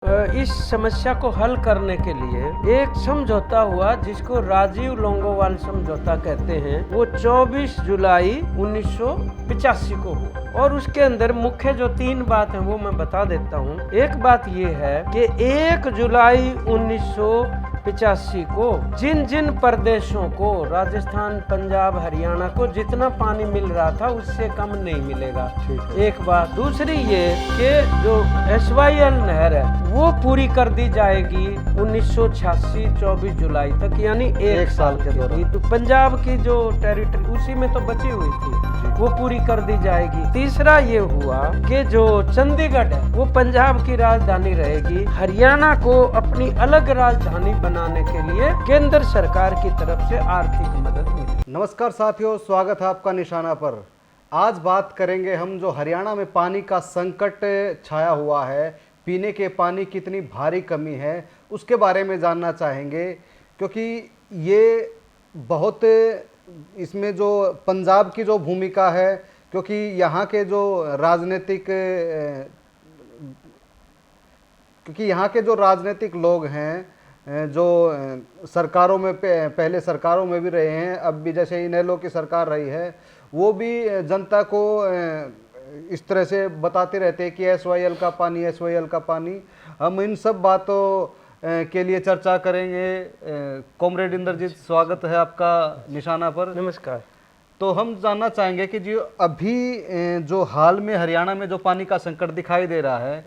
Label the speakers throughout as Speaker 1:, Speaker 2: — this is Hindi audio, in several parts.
Speaker 1: इस समस्या को हल करने के लिए एक समझौता हुआ जिसको राजीव लोंगोवाल समझौता कहते हैं। वो 24 जुलाई 1985 को हुआ और उसके अंदर मुख्य जो 3 बात है वो मैं बता देता हूँ। एक बात ये है कि 1 जुलाई 1985 को जिन जिन प्रदेशों को राजस्थान, पंजाब, हरियाणा को जितना पानी मिल रहा था उससे कम नहीं मिलेगा। एक बात। दूसरी ये कि जो SYL नहर है वो पूरी कर दी जाएगी 1986 24 जुलाई तक, यानी एक साल के दौरान। तो पंजाब की जो टेरिटरी उसी में तो बची हुई थी वो पूरी कर दी जाएगी। तीसरा ये हुआ कि जो चंडीगढ़ है वो पंजाब की राजधानी रहेगी। हरियाणा को अपनी अलग राजधानी बनाने के लिए केंद्र सरकार की तरफ से आर्थिक मदद मिली।
Speaker 2: नमस्कार साथियों, स्वागत है आपका निशाना पर। आज बात करेंगे हम जो हरियाणा में पानी का संकट छाया हुआ है, पीने के पानी की इतनी भारी कमी है, उसके बारे में जानना चाहेंगे। क्योंकि ये बहुत इसमें जो पंजाब की जो भूमिका है, क्योंकि यहाँ के जो राजनीतिक लोग हैं जो सरकारों में पहले सरकारों में भी रहे हैं, अब भी जैसे इनेलो की सरकार रही है, वो भी जनता को इस तरह से बताते रहते हैं कि SYL का पानी। हम इन सब बातों के लिए चर्चा करेंगे। कॉमरेड इंद्रजीत, स्वागत है आपका निशाना पर।
Speaker 1: नमस्कार।
Speaker 2: तो हम जानना चाहेंगे कि जो अभी जो हाल में हरियाणा में जो पानी का संकट दिखाई दे रहा है,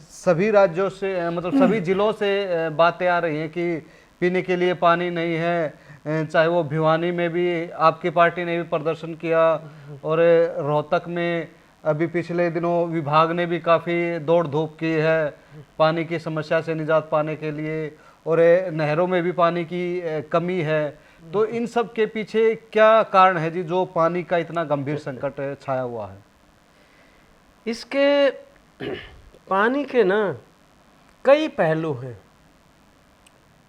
Speaker 2: सभी राज्यों से मतलब सभी जिलों से बातें आ रही हैं कि पीने के लिए पानी नहीं है। चाहे वो भिवानी में भी आपकी पार्टी ने भी प्रदर्शन किया और रोहतक में अभी पिछले दिनों विभाग ने भी काफ़ी दौड़ धूप की है पानी की समस्या से निजात पाने के लिए, और नहरों में भी पानी की कमी है। तो इन सब के पीछे क्या कारण है जी, जो पानी का इतना गंभीर संकट छाया हुआ है?
Speaker 1: इसके पानी के ना कई पहलू हैं।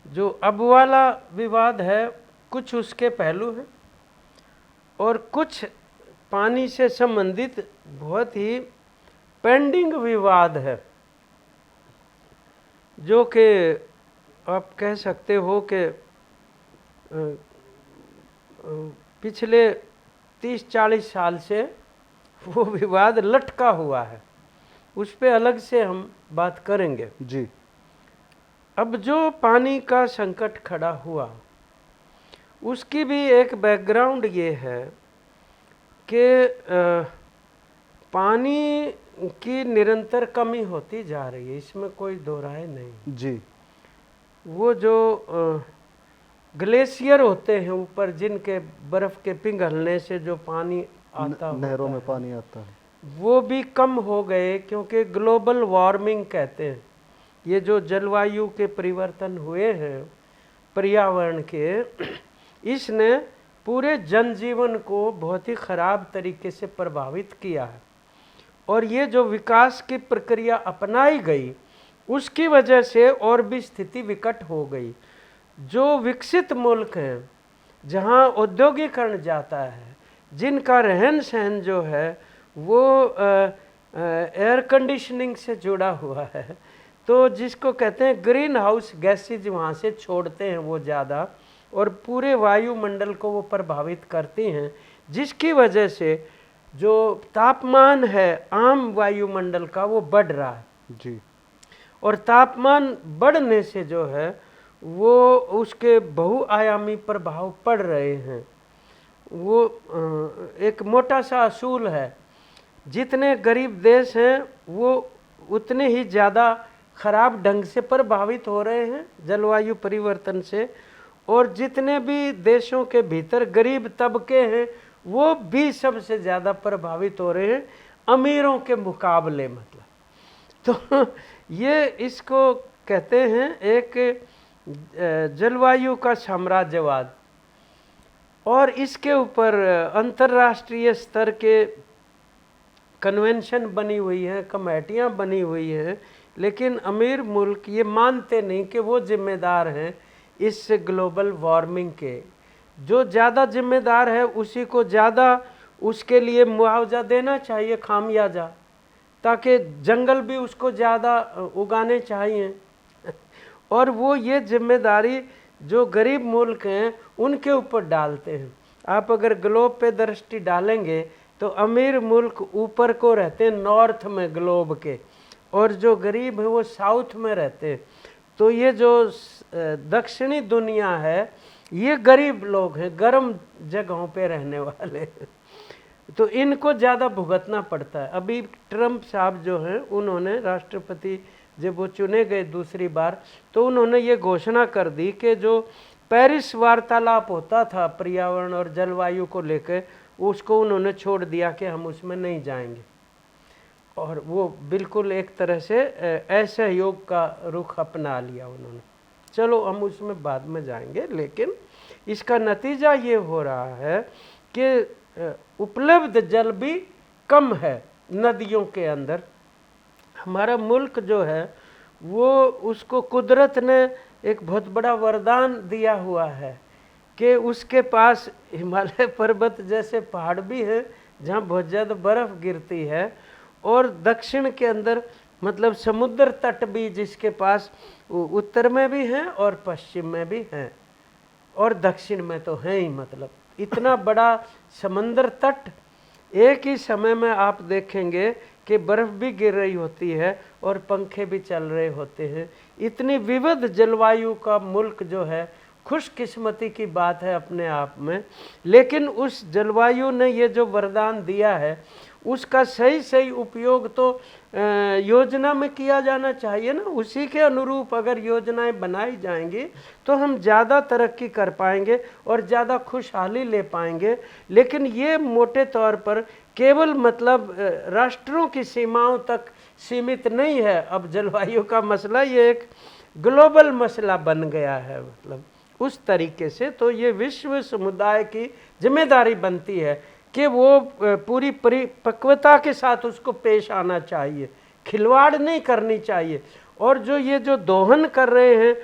Speaker 1: जो अब वाला विवाद है कुछ उसके पहलू हैं और कुछ पानी से संबंधित बहुत ही पेंडिंग विवाद है, जो कि आप कह सकते हो कि पिछले 30-40 साल से वो विवाद लटका हुआ है। उस पे अलग से हम बात करेंगे
Speaker 2: जी।
Speaker 1: अब जो पानी का संकट खड़ा हुआ उसकी भी एक बैकग्राउंड ये है कि पानी की निरंतर कमी होती जा रही है, इसमें कोई दो राय नहीं
Speaker 2: जी।
Speaker 1: वो जो ग्लेशियर होते हैं ऊपर, जिनके बर्फ के पिघलने से जो पानी आता
Speaker 2: नहरों में पानी आता है,
Speaker 1: वो भी कम हो गए, क्योंकि ग्लोबल वार्मिंग कहते हैं। ये जो जलवायु के परिवर्तन हुए हैं पर्यावरण के, इसने पूरे जनजीवन को बहुत ही ख़राब तरीके से प्रभावित किया है। और ये जो विकास की प्रक्रिया अपनाई गई उसकी वजह से और भी स्थिति विकट हो गई। जो विकसित मुल्क हैं, जहाँ औद्योगिकरण जाता है, जिनका रहन सहन जो है वो एयर कंडीशनिंग से जुड़ा हुआ है, तो जिसको कहते हैं ग्रीन हाउस गैसेज वहाँ से छोड़ते हैं वो ज़्यादा, और पूरे वायुमंडल को वो प्रभावित करती हैं, जिसकी वजह से जो तापमान है आम वायुमंडल का वो बढ़ रहा है
Speaker 2: जी। और
Speaker 1: तापमान बढ़ने से जो है वो उसके बहुआयामी प्रभाव पड़ रहे हैं। वो एक मोटा सा असूल है, जितने गरीब देश हैं वो उतने ही ज़्यादा खराब ढंग से प्रभावित हो रहे हैं जलवायु परिवर्तन से, और जितने भी देशों के भीतर गरीब तबके हैं वो भी सबसे ज़्यादा प्रभावित हो रहे हैं अमीरों के मुकाबले। मतलब तो ये इसको कहते हैं एक जलवायु का साम्राज्यवाद। और इसके ऊपर अंतर्राष्ट्रीय स्तर के कन्वेंशन बनी हुई हैं, कमेटियां बनी हुई हैं, लेकिन अमीर मुल्क ये मानते नहीं कि वो जिम्मेदार हैं इस ग्लोबल वार्मिंग के। जो ज़्यादा जिम्मेदार है उसी को ज़्यादा उसके लिए मुआवजा देना चाहिए, खामियाजा। ताकि जंगल भी उसको ज़्यादा उगाने चाहिए। और वो ये जिम्मेदारी जो गरीब मुल्क हैं उनके ऊपर डालते हैं। आप अगर ग्लोब पे दृष्टि डालेंगे तो अमीर मुल्क ऊपर को रहते हैं, नॉर्थ में ग्लोब के, और जो गरीब है वो साउथ में रहते हैं। तो ये जो दक्षिणी दुनिया है ये गरीब लोग हैं, गर्म जगहों पे रहने वाले, तो इनको ज़्यादा भुगतना पड़ता है। अभी ट्रम्प साहब जो हैं उन्होंने, राष्ट्रपति जब वो चुने गए दूसरी बार, तो उन्होंने ये घोषणा कर दी कि जो पेरिस वार्तालाप होता था पर्यावरण और जलवायु को लेकर, उसको उन्होंने छोड़ दिया कि हम उसमें नहीं जाएंगे। और वो बिल्कुल एक तरह से असहयोग का रुख अपना लिया उन्होंने। चलो हम उसमें बाद में जाएंगे, लेकिन इसका नतीजा ये हो रहा है कि उपलब्ध जल भी कम है नदियों के अंदर। हमारा मुल्क जो है वो, उसको कुदरत ने एक बहुत बड़ा वरदान दिया हुआ है कि उसके पास हिमालय पर्वत जैसे पहाड़ भी हैं जहाँ बहुत ज़्यादा बर्फ़ गिरती है, और दक्षिण के अंदर मतलब समुद्र तट भी जिसके पास उत्तर में भी हैं और पश्चिम में भी हैं, और दक्षिण में तो है ही। मतलब इतना बड़ा समंदर तट, एक ही समय में आप देखेंगे कि बर्फ़ भी गिर रही होती है और पंखे भी चल रहे होते हैं। इतनी विविध जलवायु का मुल्क जो है, खुशकिस्मती की बात है अपने आप में। लेकिन उस जलवायु ने ये जो वरदान दिया है उसका सही सही उपयोग तो योजना में किया जाना चाहिए ना। उसी के अनुरूप अगर योजनाएं बनाई जाएंगी तो हम ज़्यादा तरक्की कर पाएंगे और ज़्यादा खुशहाली ले पाएंगे। लेकिन ये मोटे तौर पर केवल मतलब राष्ट्रों की सीमाओं तक सीमित नहीं है। अब जलवायु का मसला ये एक ग्लोबल मसला बन गया है, मतलब उस तरीके से। तो ये विश्व समुदाय की जिम्मेदारी बनती है कि वो पूरी परिपक्वता के साथ उसको पेश आना चाहिए, खिलवाड़ नहीं करनी चाहिए। और जो ये जो दोहन कर रहे हैं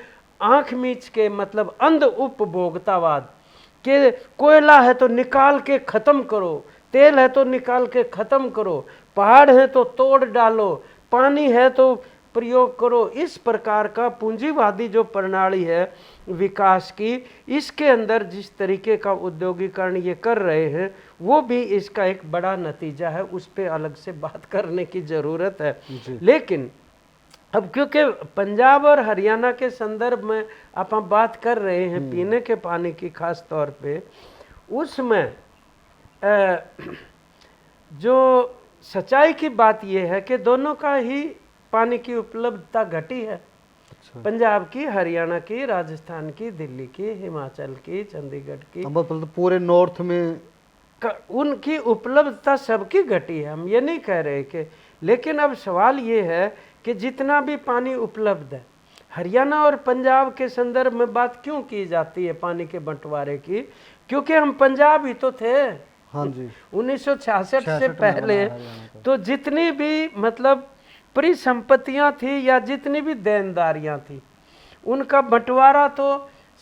Speaker 1: आँख मीच के, मतलब अंध उपभोक्तावाद के, कोयला है तो निकाल के ख़त्म करो, तेल है तो निकाल के ख़त्म करो, पहाड़ है तो तोड़ डालो, पानी है तो प्रयोग करो, इस प्रकार का पूंजीवादी जो प्रणाली है विकास की, इसके अंदर जिस तरीके का उद्योगीकरण ये कर रहे हैं वो भी इसका एक बड़ा नतीजा है। उस पर अलग से बात करने की ज़रूरत है। लेकिन अब क्योंकि पंजाब और हरियाणा के संदर्भ में आप बात कर रहे हैं पीने के पानी की खास तौर पे, उसमें जो सच्चाई की बात यह है कि दोनों का ही पानी की उपलब्धता घटी है। पंजाब की, हरियाणा की, राजस्थान की, दिल्ली की, हिमाचल की, चंडीगढ़ की,
Speaker 2: मतलब पूरे नॉर्थ में
Speaker 1: उनकी उपलब्धता सबकी घटी है। हम ये नहीं कह रहे कि, लेकिन अब सवाल ये है कि जितना भी पानी उपलब्ध है, हरियाणा और पंजाब के संदर्भ में बात क्यों की जाती है पानी के बंटवारे की? क्योंकि हम पंजाब ही तो थे।
Speaker 2: हाँ जी,
Speaker 1: 1966 से पहले तो जितनी भी मतलब परिसंपत्तियां थी या जितनी भी देनदारियां थी उनका बंटवारा तो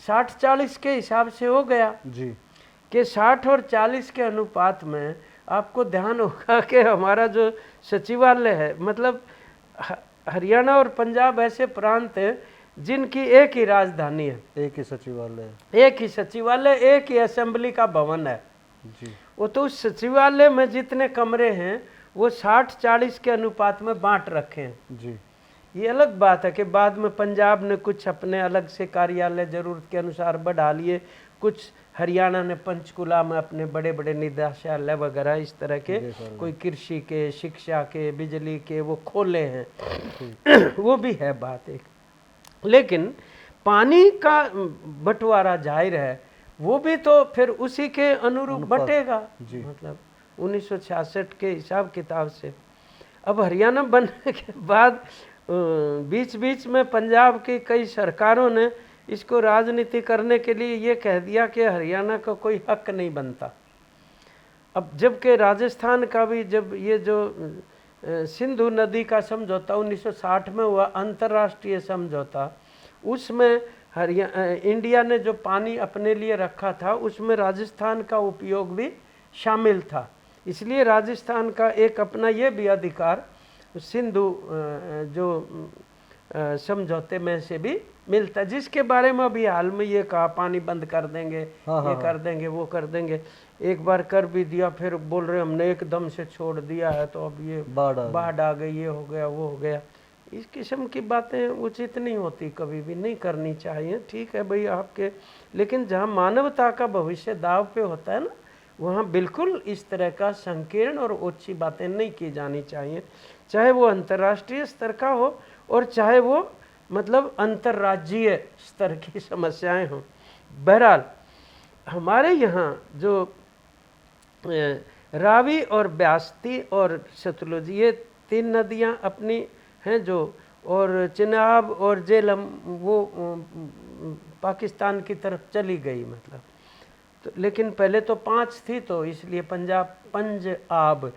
Speaker 1: 60-40 के हिसाब से हो गया
Speaker 2: जी,
Speaker 1: कि 60 और 40 के अनुपात में आपको ध्यान होगा कि हमारा जो सचिवालय है, मतलब हरियाणा और पंजाब ऐसे प्रांत हैं जिनकी एक ही राजधानी है,
Speaker 2: एक ही सचिवालय,
Speaker 1: एक ही सचिवालय, एक ही असेंबली का भवन है
Speaker 2: जी।
Speaker 1: वो तो उस सचिवालय में जितने कमरे हैं वो 60-40 के अनुपात में बांट रखे हैं
Speaker 2: जी।
Speaker 1: ये अलग बात है कि बाद में पंजाब ने कुछ अपने अलग से कार्यालय ज़रूरत के अनुसार बढ़ा लिए, कुछ हरियाणा ने पंचकुला में अपने बड़े बड़े निदेशालय वगैरह इस तरह के, कोई कृषि के, शिक्षा के, बिजली के वो खोले हैं वो भी है बात एक। लेकिन पानी का बंटवारा जाहिर है वो भी तो फिर उसी के अनुरूप बटेगा, मतलब 1966 के हिसाब किताब से। अब हरियाणा बनने के बाद बीच बीच में पंजाब की कई सरकारों ने इसको राजनीति करने के लिए ये कह दिया कि हरियाणा का कोई हक नहीं बनता। अब जबकि राजस्थान का भी, जब ये जो सिंधु नदी का समझौता 1960 में हुआ, अंतर्राष्ट्रीय समझौता, उसमें इंडिया ने जो पानी अपने लिए रखा था उसमें राजस्थान का उपयोग भी शामिल था। इसलिए राजस्थान का एक अपना ये भी अधिकार सिंधु जो समझौते में से भी मिलता है, जिसके बारे में अभी हाल में ये कहा पानी बंद कर देंगे, ये कर देंगे, वो कर देंगे। एक बार कर भी दिया, फिर बोल रहे हमने एकदम से छोड़ दिया है तो अब ये बाढ़ आ गई, ये हो गया, वो हो गया। इस किस्म की बातें उचित नहीं होती, कभी भी नहीं करनी चाहिए। ठीक है भाई आपके, लेकिन जहाँ मानवता का भविष्य दाव पे होता है ना, वहाँ बिल्कुल इस तरह का संकीर्ण और ऊंची बातें नहीं की जानी चाहिए, चाहे वो अंतर्राष्ट्रीय स्तर का हो और चाहे वो मतलब अंतर्राज्यीय स्तर की समस्याएं हों। बहरहाल हमारे यहाँ जो रावी और ब्यास्ती और सतलुज, ये 3 नदियाँ अपनी हैं जो, और चिनाब और झेलम वो पाकिस्तान की तरफ चली गई मतलब। तो लेकिन पहले तो 5 थी, तो इसलिए पंजाब पंज आब,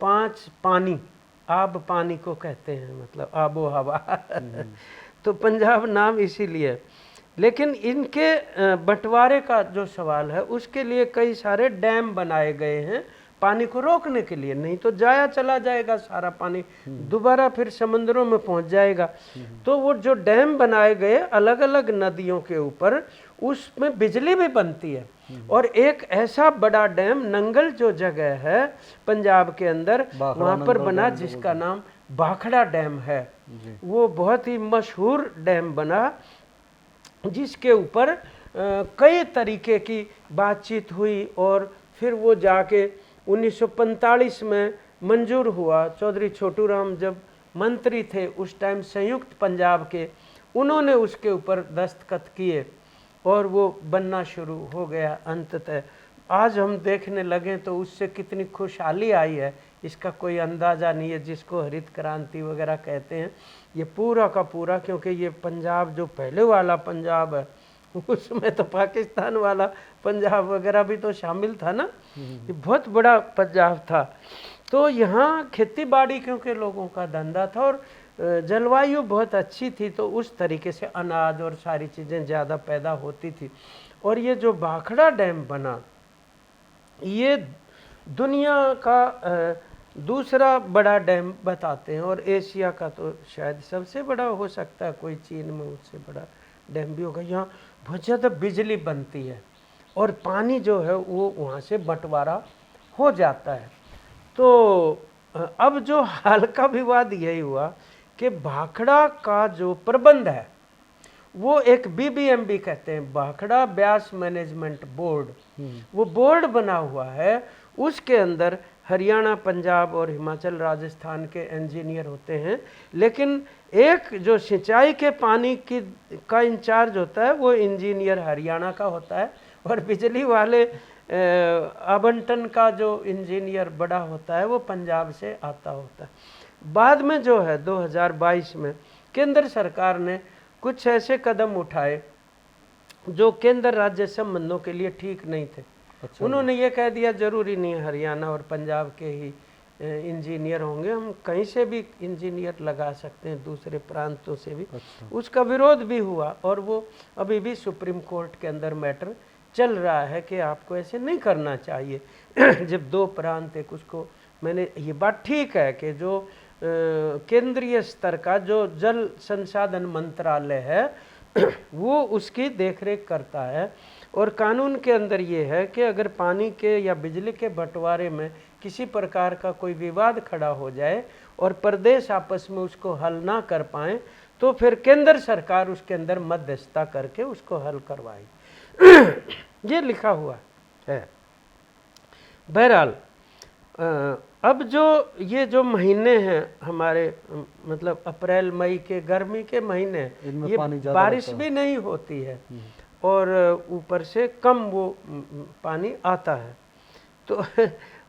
Speaker 1: 5 पानी, आब पानी को कहते हैं, मतलब आबो हवा तो पंजाब नाम इसीलिए। लेकिन इनके बंटवारे का जो सवाल है उसके लिए कई सारे डैम बनाए गए हैं पानी को रोकने के लिए, नहीं तो जाया चला जाएगा सारा पानी, दोबारा फिर समुद्रों में पहुंच जाएगा। तो वो जो डैम बनाए गए अलग अलग नदियों के ऊपर, उसमें बिजली भी बनती है। और एक ऐसा बड़ा डैम नंगल जो जगह है पंजाब के अंदर, वहाँ पर बना जिसका नाम भाखड़ा डैम है। वो बहुत ही मशहूर डैम बना, जिसके ऊपर कई तरीके की बातचीत हुई और फिर वो जाके 1945 में मंजूर हुआ। चौधरी छोटू राम जब मंत्री थे उस टाइम संयुक्त पंजाब के, उन्होंने उसके ऊपर दस्तखत किए और वो बनना शुरू हो गया। अंततः आज हम देखने लगे तो उससे कितनी खुशहाली आई है इसका कोई अंदाज़ा नहीं है, जिसको हरित क्रांति वगैरह कहते हैं। ये पूरा का पूरा, क्योंकि ये पंजाब जो पहले वाला पंजाब है उसमें तो पाकिस्तान वाला पंजाब वगैरह भी तो शामिल था ना, ये बहुत बड़ा पंजाब था। तो यहाँ खेती बाड़ी क्योंकि लोगों का धंधा था और जलवायु बहुत अच्छी थी, तो उस तरीके से अनाज और सारी चीज़ें ज़्यादा पैदा होती थी। और ये जो भाखड़ा डैम बना, ये दुनिया का दूसरा बड़ा डैम बताते हैं, और एशिया का तो शायद सबसे बड़ा हो सकता है, कोई चीन में उससे बड़ा डैम भी होगा। यहाँ बहुत ज़्यादा बिजली बनती है और पानी जो है वो वहाँ से बंटवारा हो जाता है। तो अब जो हाल का विवाद यही हुआ कि भाखड़ा का जो प्रबंध है वो एक BBMB कहते हैं, भाखड़ा ब्यास मैनेजमेंट बोर्ड, वो बोर्ड बना हुआ है। उसके अंदर हरियाणा, पंजाब और हिमाचल, राजस्थान के इंजीनियर होते हैं, लेकिन एक जो सिंचाई के पानी की का इंचार्ज होता है वो इंजीनियर हरियाणा का होता है, और बिजली वाले आवंटन का जो इंजीनियर बड़ा होता है वो पंजाब से आता होता है। बाद में जो है 2022 में केंद्र सरकार ने कुछ ऐसे कदम उठाए जो केंद्र राज्य संबंधों के लिए ठीक नहीं थे। अच्छा, उन्होंने ये कह दिया जरूरी नहीं है हरियाणा और पंजाब के ही इंजीनियर होंगे, हम कहीं से भी इंजीनियर लगा सकते हैं, दूसरे प्रांतों से भी। अच्छा। उसका विरोध भी हुआ और वो अभी भी सुप्रीम कोर्ट के अंदर मैटर चल रहा है कि आपको ऐसे नहीं करना चाहिए जब 2 प्रांत एक, उसको मैंने ये बात ठीक है कि जो केंद्रीय स्तर का जो जल संसाधन मंत्रालय है वो उसकी देखरेख करता है, और कानून के अंदर ये है कि अगर पानी के या बिजली के बंटवारे में किसी प्रकार का कोई विवाद खड़ा हो जाए और प्रदेश आपस में उसको हल ना कर पाए तो फिर केंद्र सरकार उसके अंदर मध्यस्थता करके उसको हल करवाए ये लिखा हुआ है। बहरहाल अब जो ये जो महीने हैं हमारे, मतलब अप्रैल मई के गर्मी के महीने, ये बारिश भी नहीं होती है और ऊपर से कम वो पानी आता है, तो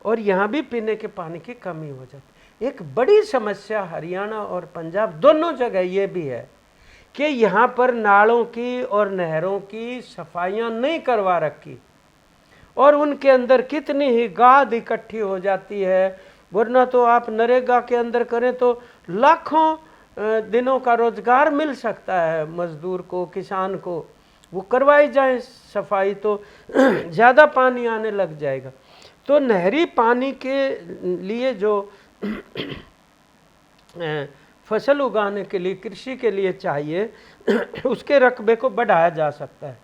Speaker 1: और यहाँ भी पीने के पानी की कमी हो जाती है। एक बड़ी समस्या हरियाणा और पंजाब दोनों जगह ये भी है कि यहाँ पर नालों की और नहरों की सफाइयाँ नहीं करवा रखी, और उनके अंदर कितनी ही गाद इकट्ठी हो जाती है। वरना तो आप नरेगा के अंदर करें तो लाखों दिनों का रोजगार मिल सकता है मजदूर को, किसान को, वो करवाई जाए सफाई तो ज़्यादा पानी आने लग जाएगा। तो नहरी पानी के लिए जो फसल उगाने के लिए, कृषि के लिए चाहिए, उसके रकबे को बढ़ाया जा सकता है।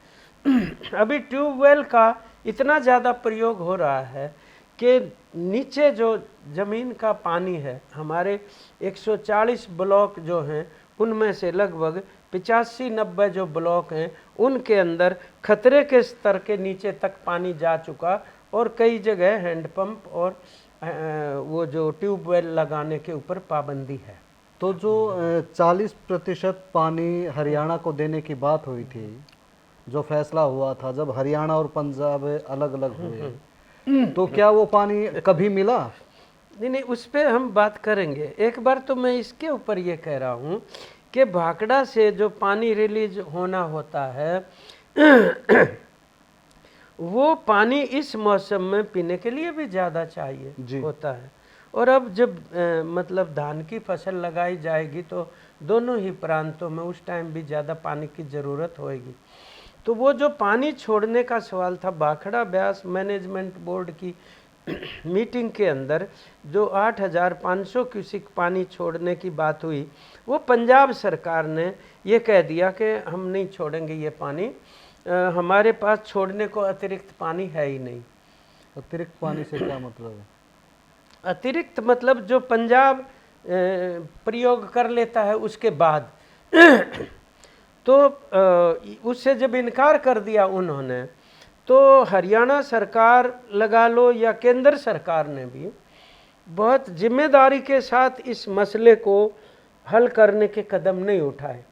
Speaker 1: अभी ट्यूबवेल का इतना ज़्यादा प्रयोग हो रहा है कि नीचे जो ज़मीन का पानी है, हमारे 140 ब्लॉक जो हैं उनमें से लगभग 85-90 जो ब्लॉक हैं उनके अंदर खतरे के स्तर के नीचे तक पानी जा चुका, और कई जगह हैंडपंप और वो जो ट्यूबवेल लगाने के ऊपर पाबंदी है।
Speaker 2: तो जो 40% पानी हरियाणा को देने की बात हुई थी, जो फैसला हुआ था जब हरियाणा और पंजाब अलग अलग हुए, तो क्या वो पानी कभी मिला?
Speaker 1: नहीं, उस पर हम बात करेंगे। एक बार तो मैं इसके ऊपर ये कह रहा हूँ कि भाखड़ा से जो पानी रिलीज होना होता है वो पानी इस मौसम में पीने के लिए भी ज़्यादा चाहिए होता है। और अब जब मतलब धान की फसल लगाई जाएगी तो दोनों ही प्रांतों में उस टाइम भी ज़्यादा पानी की ज़रूरत होएगी। तो वो जो पानी छोड़ने का सवाल था, भाखड़ा ब्यास मैनेजमेंट बोर्ड की मीटिंग के अंदर जो 8,500 क्यूसिक पानी छोड़ने की बात हुई, वो पंजाब सरकार ने ये कह दिया कि हम नहीं छोड़ेंगे ये पानी, हमारे पास छोड़ने को अतिरिक्त पानी है ही नहीं।
Speaker 2: अतिरिक्त पानी से क्या मतलब है?
Speaker 1: अतिरिक्त मतलब जो पंजाब प्रयोग कर लेता है उसके बाद तो उससे जब इनकार कर दिया उन्होंने, तो हरियाणा सरकार लगा लो या केंद्र सरकार ने भी बहुत जिम्मेदारी के साथ इस मसले को हल करने के कदम नहीं उठाए,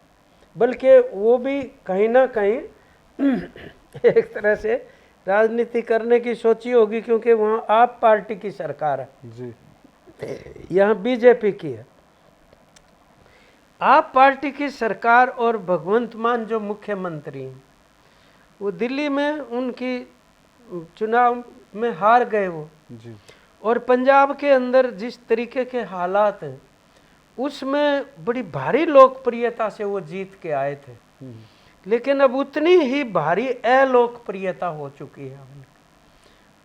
Speaker 1: बल्कि वो भी कहीं ना कहीं एक तरह से राजनीति करने की सोची होगी, क्योंकि वहाँ आप पार्टी की सरकार है
Speaker 2: जी,
Speaker 1: यहाँ बीजेपी की है। आप पार्टी की सरकार और भगवंत मान जो मुख्यमंत्री हैं वो दिल्ली में उनकी चुनाव में हार गए वो
Speaker 2: जी।
Speaker 1: और पंजाब के अंदर जिस तरीके के हालात हैं उसमें बड़ी भारी लोकप्रियता से वो जीत के आए थे, लेकिन अब उतनी ही भारी अलोकप्रियता हो चुकी है उनकी।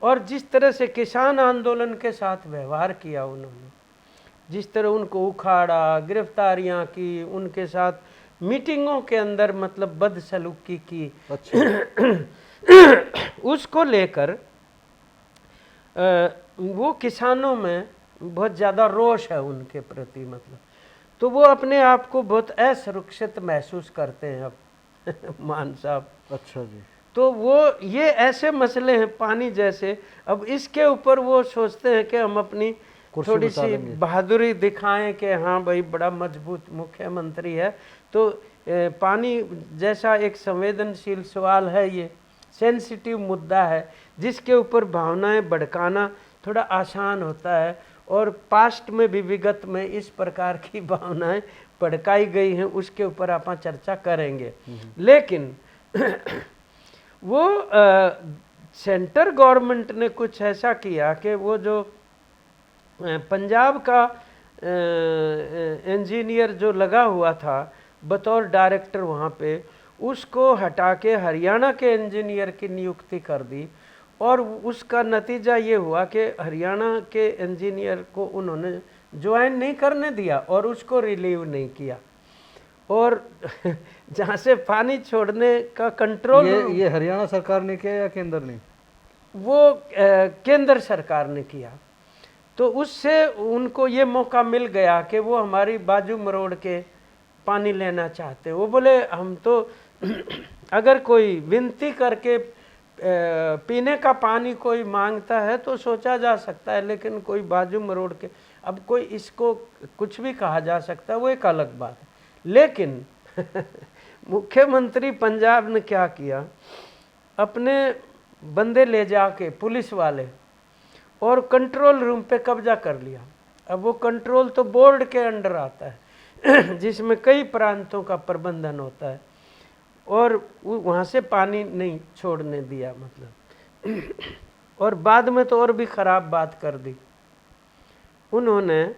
Speaker 1: और जिस तरह से किसान आंदोलन के साथ व्यवहार किया उन्होंने, जिस तरह उनको उखाड़ा, गिरफ्तारियां की, उनके साथ मीटिंगों के अंदर मतलब बदसलूकी की, उसको लेकर वो किसानों में बहुत ज़्यादा रोष है उनके प्रति, मतलब तो वो अपने आप को बहुत असुरक्षित महसूस करते हैं अब मान साहब।
Speaker 2: अच्छा जी।
Speaker 1: तो वो ये ऐसे मसले हैं पानी जैसे, अब इसके ऊपर वो सोचते हैं कि हम अपनी थोड़ी सी बहादुरी दिखाएं कि हाँ भाई बड़ा मजबूत मुख्यमंत्री है। तो पानी जैसा एक संवेदनशील सवाल है, ये सेंसिटिव मुद्दा है जिसके ऊपर भावनाएं भड़काना थोड़ा आसान होता है, और पास्ट में भी विगत में इस प्रकार की भावनाएं भड़काई गई हैं, उसके ऊपर आप चर्चा करेंगे। लेकिन वो सेंटर गवर्नमेंट ने कुछ ऐसा किया कि वो जो पंजाब का इंजीनियर जो लगा हुआ था बतौर डायरेक्टर वहाँ पे, उसको हटा के हरियाणा के इंजीनियर की नियुक्ति कर दी, और उसका नतीजा ये हुआ कि हरियाणा के इंजीनियर को उन्होंने ज्वाइन नहीं करने दिया और उसको रिलीव नहीं किया, और जहाँ से पानी छोड़ने का कंट्रोल
Speaker 2: ये हरियाणा सरकार ने किया या केंद्र ने?
Speaker 1: वो केंद्र सरकार ने किया। तो उससे उनको ये मौका मिल गया कि वो हमारी बाजू मरोड़ के पानी लेना चाहते। वो बोले हम तो अगर कोई विनती करके पीने का पानी कोई मांगता है तो सोचा जा सकता है, लेकिन कोई बाजू मरोड़ के, अब कोई इसको कुछ भी कहा जा सकता है, वो एक अलग बात है। लेकिन मुख्यमंत्री पंजाब ने क्या किया, अपने बंदे ले जाके पुलिस वाले और कंट्रोल रूम पे कब्जा कर लिया। अब वो कंट्रोल तो बोर्ड के अंडर आता है जिसमें कई प्रांतों का प्रबंधन होता है, और वहाँ से पानी नहीं छोड़ने दिया मतलब और बाद में तो और भी ख़राब बात कर दी। उन्होंने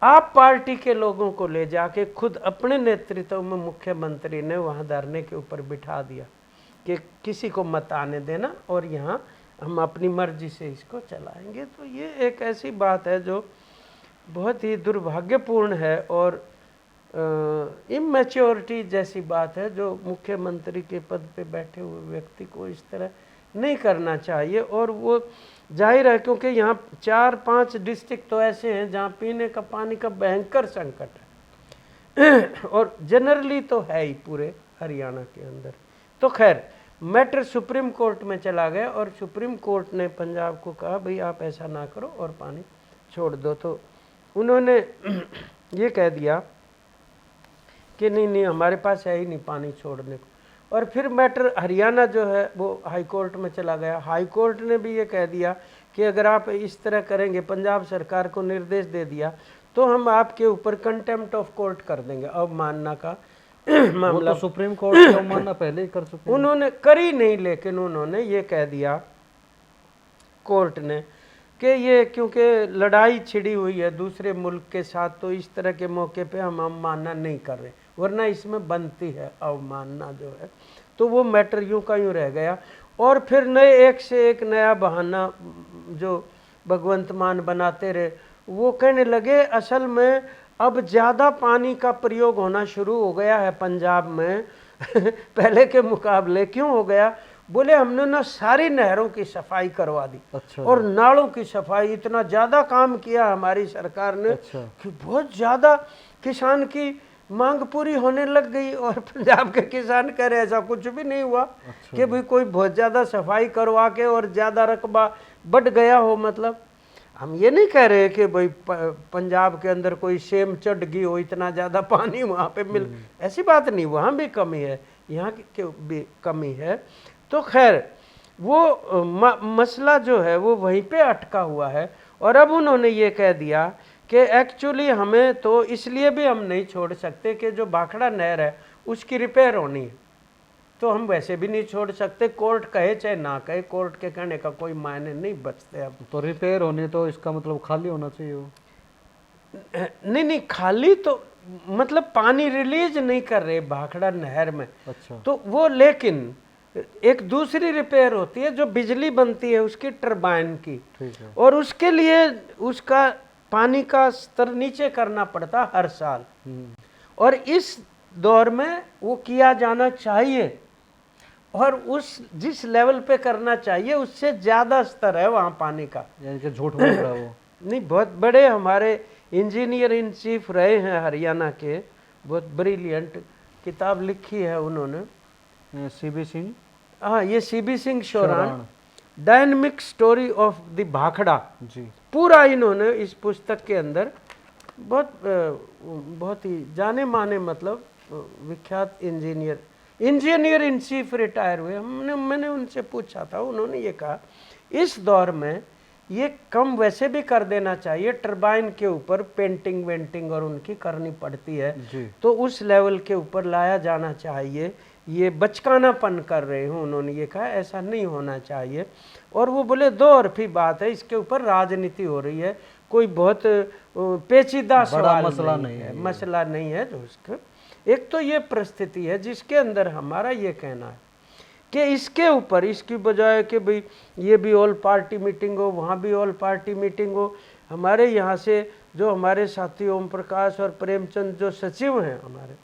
Speaker 1: आप पार्टी के लोगों को ले जाके खुद अपने नेतृत्व में मुख्यमंत्री ने वहाँ धरने के ऊपर बिठा दिया कि किसी को मत आने देना और यहाँ हम अपनी मर्जी से इसको चलाएंगे। तो ये एक ऐसी बात है जो बहुत ही दुर्भाग्यपूर्ण है और इमेच्योरिटी जैसी बात है। जो मुख्यमंत्री के पद पे बैठे हुए व्यक्ति को इस तरह नहीं करना चाहिए। और वो जाहिर है क्योंकि यहाँ 4-5 डिस्ट्रिक्ट तो ऐसे हैं जहाँ पीने का पानी का भयंकर संकट है और जनरली तो है ही पूरे हरियाणा के अंदर। तो खैर मैटर सुप्रीम कोर्ट में चला गया और सुप्रीम कोर्ट ने पंजाब को कहा भाई आप ऐसा ना करो और पानी छोड़ दो। तो उन्होंने ये कह दिया कि नहीं हमारे पास है ही नहीं पानी छोड़ने को। और फिर मैटर हरियाणा जो है वो हाई कोर्ट में चला गया। हाई कोर्ट ने भी ये कह दिया कि अगर आप इस तरह करेंगे, पंजाब सरकार को निर्देश दे दिया, तो हम आपके ऊपर कंटेम्प्ट ऑफ कोर्ट कर देंगे, अवमानना का मामला।
Speaker 2: तो सुप्रीम कोर्ट की अवमानना पहले ही कर चुके हैं।
Speaker 1: उन्होंने करी नहीं, लेकिन उन्होंने ये कह दिया कोर्ट ने कि ये क्योंकि लड़ाई छिड़ी हुई है दूसरे मुल्क के साथ, तो इस तरह के मौके पे हम अवमानना नहीं कर रहे, वरना इसमें बनती है अवमानना जो है। तो वो मैटर यूं का यूं रह गया। और फिर नए एक से एक नया बहाना जो भगवंत मान बनाते रहे। वो कहने लगे असल में अब ज़्यादा पानी का प्रयोग होना शुरू हो गया है पंजाब में पहले के मुकाबले। क्यों हो गया? बोले हमने ना सारी नहरों की सफाई करवा दी।
Speaker 2: अच्छा।
Speaker 1: और नालों की सफाई, इतना ज़्यादा काम किया हमारी सरकार ने।
Speaker 2: अच्छा।
Speaker 1: कि बहुत ज़्यादा किसान की मांग पूरी होने लग गई। और पंजाब के किसान कह रहे ऐसा कुछ भी नहीं हुआ।
Speaker 2: अच्छा।
Speaker 1: कि भाई कोई बहुत ज़्यादा सफाई करवा के और ज़्यादा रकबा बढ़ गया हो। मतलब हम ये नहीं कह रहे कि भाई पंजाब के अंदर कोई सेम चढ़ गई हो, इतना ज़्यादा पानी वहाँ पे मिल, ऐसी बात नहीं, वहाँ भी कमी है, यहाँ की भी कमी है। तो खैर वो मसला जो है वो वहीं पे अटका हुआ है। और अब उन्होंने ये कह दिया कि एक्चुअली हमें तो इसलिए भी हम नहीं छोड़ सकते कि जो भाखड़ा नहर है उसकी रिपेयर होनी है, तो हम वैसे भी नहीं छोड़ सकते। कोर्ट कहे चाहे ना कहे, कोर्ट के कहने का कोई मायने नहीं बचते। अब
Speaker 2: तो रिपेयर होने तो इसका मतलब खाली होना चाहिए वो।
Speaker 1: नहीं खाली तो मतलब पानी रिलीज नहीं कर रहे भाखड़ा नहर में।
Speaker 2: अच्छा।
Speaker 1: तो वो, लेकिन एक दूसरी रिपेयर होती है जो बिजली बनती है उसकी टरबाइन की।
Speaker 2: ठीक है।
Speaker 1: और उसके लिए उसका पानी का स्तर नीचे करना पड़ता हर साल। और इस दौर में वो किया जाना चाहिए। और उस जिस लेवल पे करना चाहिए उससे ज़्यादा स्तर है वहाँ पानी का।
Speaker 2: यानी कि झूठ बोल रहा है वो।
Speaker 1: नहीं, बहुत बड़े हमारे इंजीनियर इन चीफ रहे हैं हरियाणा के, बहुत ब्रिलियंट किताब लिखी है उन्होंने,
Speaker 2: सीबी सिंह।
Speaker 1: हाँ, ये CB Singh Shoran, dynamic story of the Bhakra
Speaker 2: ji.
Speaker 1: पूरा इन्होंने इस पुस्तक के अंदर बहुत ही जाने माने मतलब विख्यात इंजीनियर इन चीफ रिटायर हुए। मैंने उनसे पूछा था, उन्होंने ये कहा इस दौर में ये कम वैसे भी कर देना चाहिए, टरबाइन के ऊपर पेंटिंग वेंटिंग और उनकी करनी पड़ती है
Speaker 2: जी।
Speaker 1: तो उस लेवल के ऊपर लाया जाना चाहिए। ये बचकानापन कर रहे हो, उन्होंने ये कहा, ऐसा नहीं होना चाहिए। और वो बोले दो तरफी बात है, इसके ऊपर राजनीति हो रही है, कोई बहुत पेचीदा सवाल
Speaker 2: मसला
Speaker 1: नहीं है जो उसका। एक तो ये परिस्थिति है जिसके अंदर हमारा ये कहना है कि इसके ऊपर, इसकी बजाय कि भाई ये भी ऑल पार्टी मीटिंग हो, वहाँ भी ऑल पार्टी मीटिंग हो। हमारे यहाँ से जो हमारे साथी ओम प्रकाश और प्रेमचंद जो सचिव हैं हमारे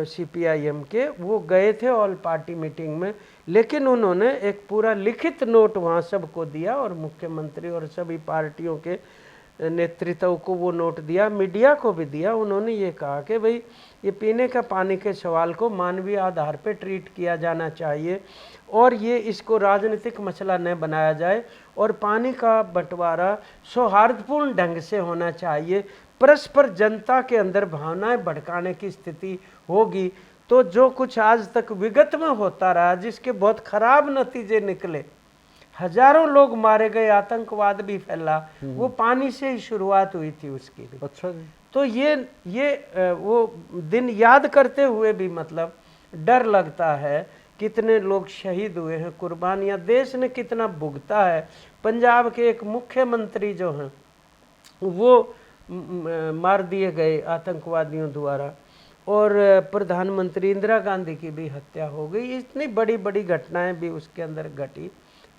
Speaker 1: CPIM के, वो गए थे ऑल पार्टी मीटिंग में, लेकिन उन्होंने एक पूरा लिखित नोट वहाँ सबको दिया और मुख्यमंत्री और सभी पार्टियों के नेतृत्व को वो नोट दिया, मीडिया को भी दिया। उन्होंने ये कहा कि भाई ये पीने का पानी के सवाल को मानवीय आधार पे ट्रीट किया जाना चाहिए और ये इसको राजनीतिक मसला न बनाया जाए और पानी का बंटवारा सौहार्दपूर्ण ढंग से होना चाहिए। परस्पर जनता के अंदर भावनाएं भड़काने की स्थिति होगी तो जो कुछ आज तक विगत में होता रहा, जिसके बहुत खराब नतीजे निकले, हजारों लोग मारे गए, आतंकवाद भी फैला, वो पानी से ही शुरुआत हुई थी उसकी भी।
Speaker 2: अच्छा जी।
Speaker 1: तो ये वो दिन याद करते हुए भी मतलब डर लगता है, कितने लोग शहीद हुए हैं, कुर्बानियां देश ने कितना भुगता है। पंजाब के एक मुख्यमंत्री जो हैं वो मार दिए गए आतंकवादियों द्वारा और प्रधानमंत्री इंदिरा गांधी की भी हत्या हो गई। इतनी बड़ी बड़ी घटनाएं भी उसके अंदर घटी,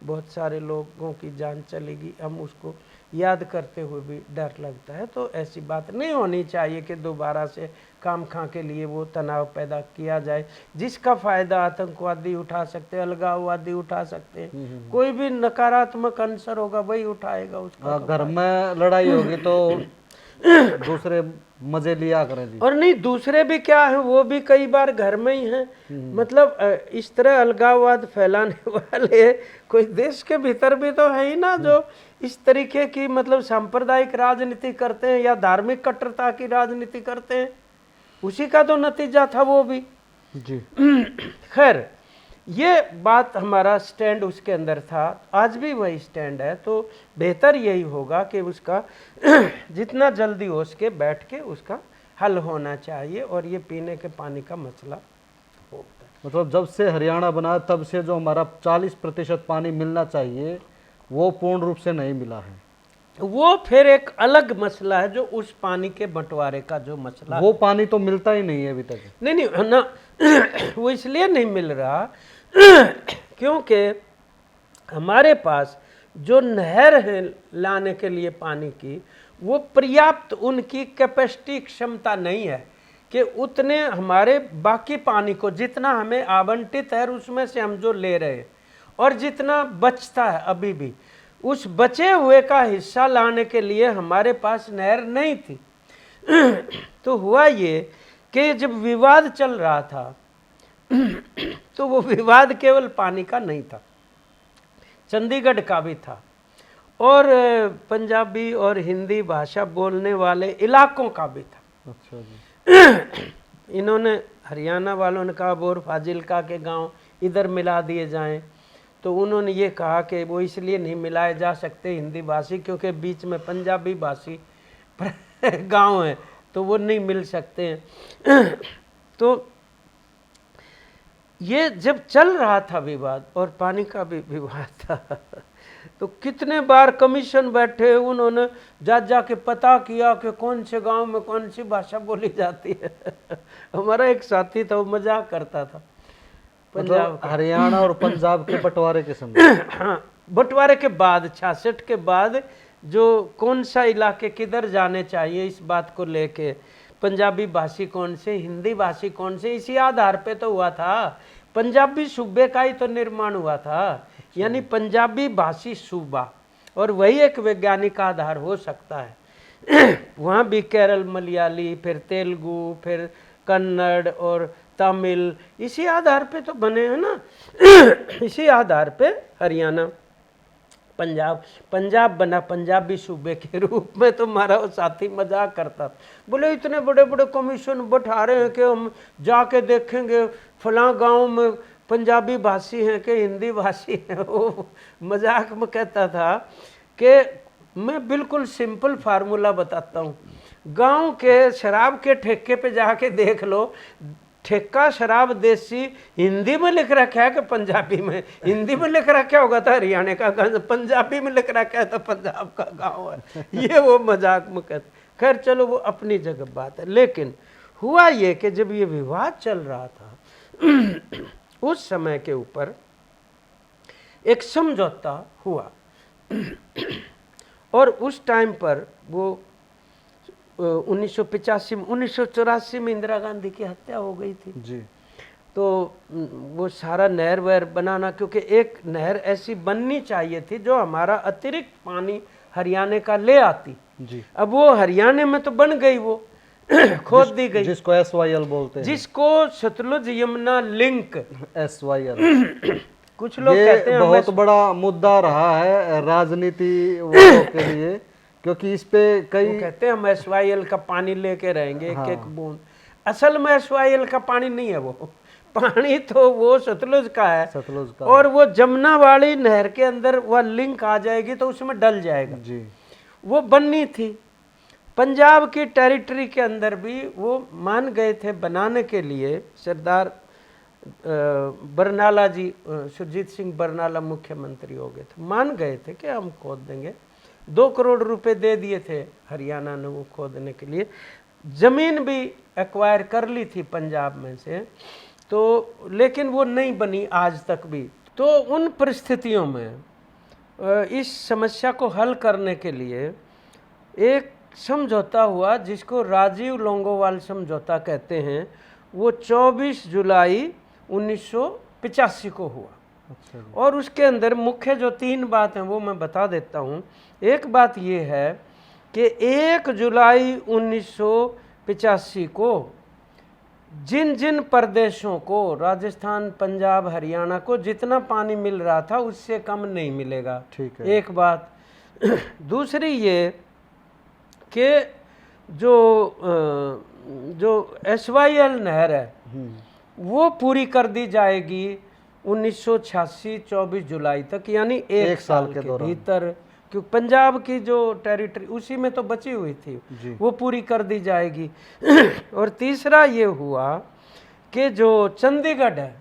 Speaker 1: बहुत सारे लोगों की जान चलेगी, हम उसको याद करते हुए भी डर लगता है। तो ऐसी बात नहीं होनी चाहिए कि दोबारा से काम खा के लिए वो तनाव पैदा किया जाए, जिसका फायदा आतंकवादी उठा सकते हैं, अलगाववादी उठा सकते हैं, कोई भी नकारात्मक अंसर होगा वही उठाएगा उसका।
Speaker 2: घर में लड़ाई होगी तो दूसरे मजे लिया करें जी।
Speaker 1: और नहीं, दूसरे भी क्या है, वो भी कई बार घर में ही हैं। मतलब इस तरह अलगाववाद फैलाने वाले कोई देश के भीतर भी तो है ही ना, जो इस तरीके की मतलब सांप्रदायिक राजनीति करते हैं या धार्मिक कट्टरता की राजनीति करते हैं। उसी का तो नतीजा था वो भी
Speaker 2: जी।
Speaker 1: खैर, ये बात हमारा स्टैंड उसके अंदर था, आज भी वही स्टैंड है। तो बेहतर यही होगा कि उसका जितना जल्दी हो सके बैठ के उसका हल होना चाहिए, और ये पीने के पानी का मसला होता है।
Speaker 2: मतलब जब से हरियाणा बना तब से जो हमारा 40% पानी मिलना चाहिए वो पूर्ण रूप से नहीं मिला है।
Speaker 1: वो फिर एक अलग मसला है, जो उस पानी के बंटवारे का जो मसला,
Speaker 2: वो पानी तो मिलता ही नहीं है अभी तक।
Speaker 1: नहीं ना वो इसलिए नहीं मिल रहा क्योंकि हमारे पास जो नहर है लाने के लिए पानी की, वो पर्याप्त उनकी कैपेसिटी क्षमता नहीं है कि उतने हमारे बाकी पानी को जितना हमें आवंटित है उसमें से हम जो ले रहे हैं, और जितना बचता है अभी भी, उस बचे हुए का हिस्सा लाने के लिए हमारे पास नहर नहीं थी। तो हुआ ये कि जब विवाद चल रहा था तो वो विवाद केवल पानी का नहीं था, चंडीगढ़ का भी था, और पंजाबी और हिंदी भाषा बोलने वाले इलाकों का भी था।
Speaker 2: अच्छा जी।
Speaker 1: इन्होंने हरियाणा वालों ने कहा बोर फाजिल्का के गांव इधर मिला दिए जाएं, तो उन्होंने ये कहा कि वो इसलिए नहीं मिलाए जा सकते हिंदी भाषी क्योंकि बीच में पंजाबी भाषी गांव है, तो वो नहीं मिल सकते हैं। तो ये जब चल रहा था विवाद, और पानी का भी विवाद था, तो कितने बार कमीशन बैठे, उन्होंने जा के पता किया कि कौन से गांव में कौन सी भाषा बोली जाती है। हमारा एक साथी था, वो मजाक करता था पंजाब
Speaker 2: मतलब हरियाणा और पंजाब के बंटवारे के समय
Speaker 1: हाँ, बंटवारे के बाद 66 के बाद जो कौन सा इलाके किधर जाने चाहिए, इस बात को लेके पंजाबी भाषी कौन से, हिंदी भाषी कौन से, इसी आधार पे तो हुआ था। पंजाबी सूबे का ही तो निर्माण हुआ था, यानी पंजाबी भाषी सूबा, और वही एक वैज्ञानिक आधार हो सकता है। वहाँ भी केरल मलयाली, फिर तेलुगु, फिर कन्नड़ और तमिल, इसी आधार पे तो बने हैं ना। इसी आधार पे हरियाणा पंजाब बना पंजाबी सूबे के रूप में। तो हमारा वो साथी मजाक करता, बोले इतने बड़े बड़े कमीशन बैठा रहे हैं कि हम जाके देखेंगे फलां गांव में पंजाबी भाषी हैं कि हिंदी भाषी हैं। वो मजाक में कहता था कि मैं बिल्कुल सिंपल फार्मूला बताता हूँ, गांव के शराब के ठेके पे जाके देख लो, ठेका शराब देसी हिंदी में लिख रखा है कि पंजाबी में, हिंदी में लिख रखा होगा तो हरियाणा का गाँव, पंजाबी में लिख रखा है तो पंजाब का गांव है। ये वो मजाक में कहते। खैर चलो वो अपनी जगह बात है, लेकिन हुआ ये कि जब ये विवाद चल रहा था उस समय के ऊपर एक समझौता हुआ, और उस टाइम पर वो 1984 में इंदिरा गांधी की हत्या हो गई थी
Speaker 2: जी।
Speaker 1: तो वो सारा नहर वहर बनाना, क्योंकि एक नहर ऐसी बननी चाहिए थी जो हमारा अतिरिक्त पानी हरियाणा का ले आती
Speaker 2: जी।
Speaker 1: अब वो हरियाणा में तो बन गई, वो खोद दी गई,
Speaker 2: जिसको SYL बोलते हैं,
Speaker 1: जिसको सतलुज यमुना लिंक
Speaker 2: SYL।
Speaker 1: कुछ लोग
Speaker 2: ये
Speaker 1: कहते हैं
Speaker 2: बहुत बड़ा मुद्दा रहा है राजनीति वालों के लिए, क्योंकि इस पे कई
Speaker 1: कहते हैं हम SYL का पानी लेके रहेंगे एक एक बूंद। असल में SYL का पानी नहीं है, वो पानी तो वो सतलुज का है,
Speaker 2: सतलुज का,
Speaker 1: और वो जमुना वाली नहर के अंदर वह लिंक आ जाएगी तो उसमें डल जाएगा
Speaker 2: जी।
Speaker 1: वो बननी थी। पंजाब की टेरिटरी के अंदर भी वो मान गए थे बनाने के लिए। सरदार बरनाला जी, सुरजीत सिंह बरनाला मुख्यमंत्री हो गए थे, मान गए थे कि हम खोद देंगे। 2 करोड़ रुपए दे दिए थे हरियाणा ने वो खोदने के लिए। ज़मीन भी एक्वायर कर ली थी पंजाब में से, तो लेकिन वो नहीं बनी आज तक भी। तो उन परिस्थितियों में इस समस्या को हल करने के लिए एक समझौता हुआ जिसको राजीव लोंगोवाल समझौता कहते हैं। वो 24 जुलाई 1985 को हुआ।
Speaker 2: अच्छा जी।
Speaker 1: और उसके अंदर मुख्य जो 3 बात हैं वो मैं बता देता हूँ। एक बात ये है कि 1 जुलाई 1985 को जिन जिन प्रदेशों को, राजस्थान, पंजाब, हरियाणा को जितना पानी मिल रहा था उससे कम नहीं मिलेगा।
Speaker 2: ठीक है।
Speaker 1: एक बात। दूसरी ये कि जो SYL नहर है वो पूरी कर दी जाएगी 1986 24 जुलाई तक, यानी एक साल के भीतर। क्योंकि पंजाब की जो टेरिटरी उसी में तो बची हुई थी
Speaker 2: जी।
Speaker 1: वो पूरी कर दी जाएगी। और तीसरा ये हुआ कि जो चंडीगढ़ है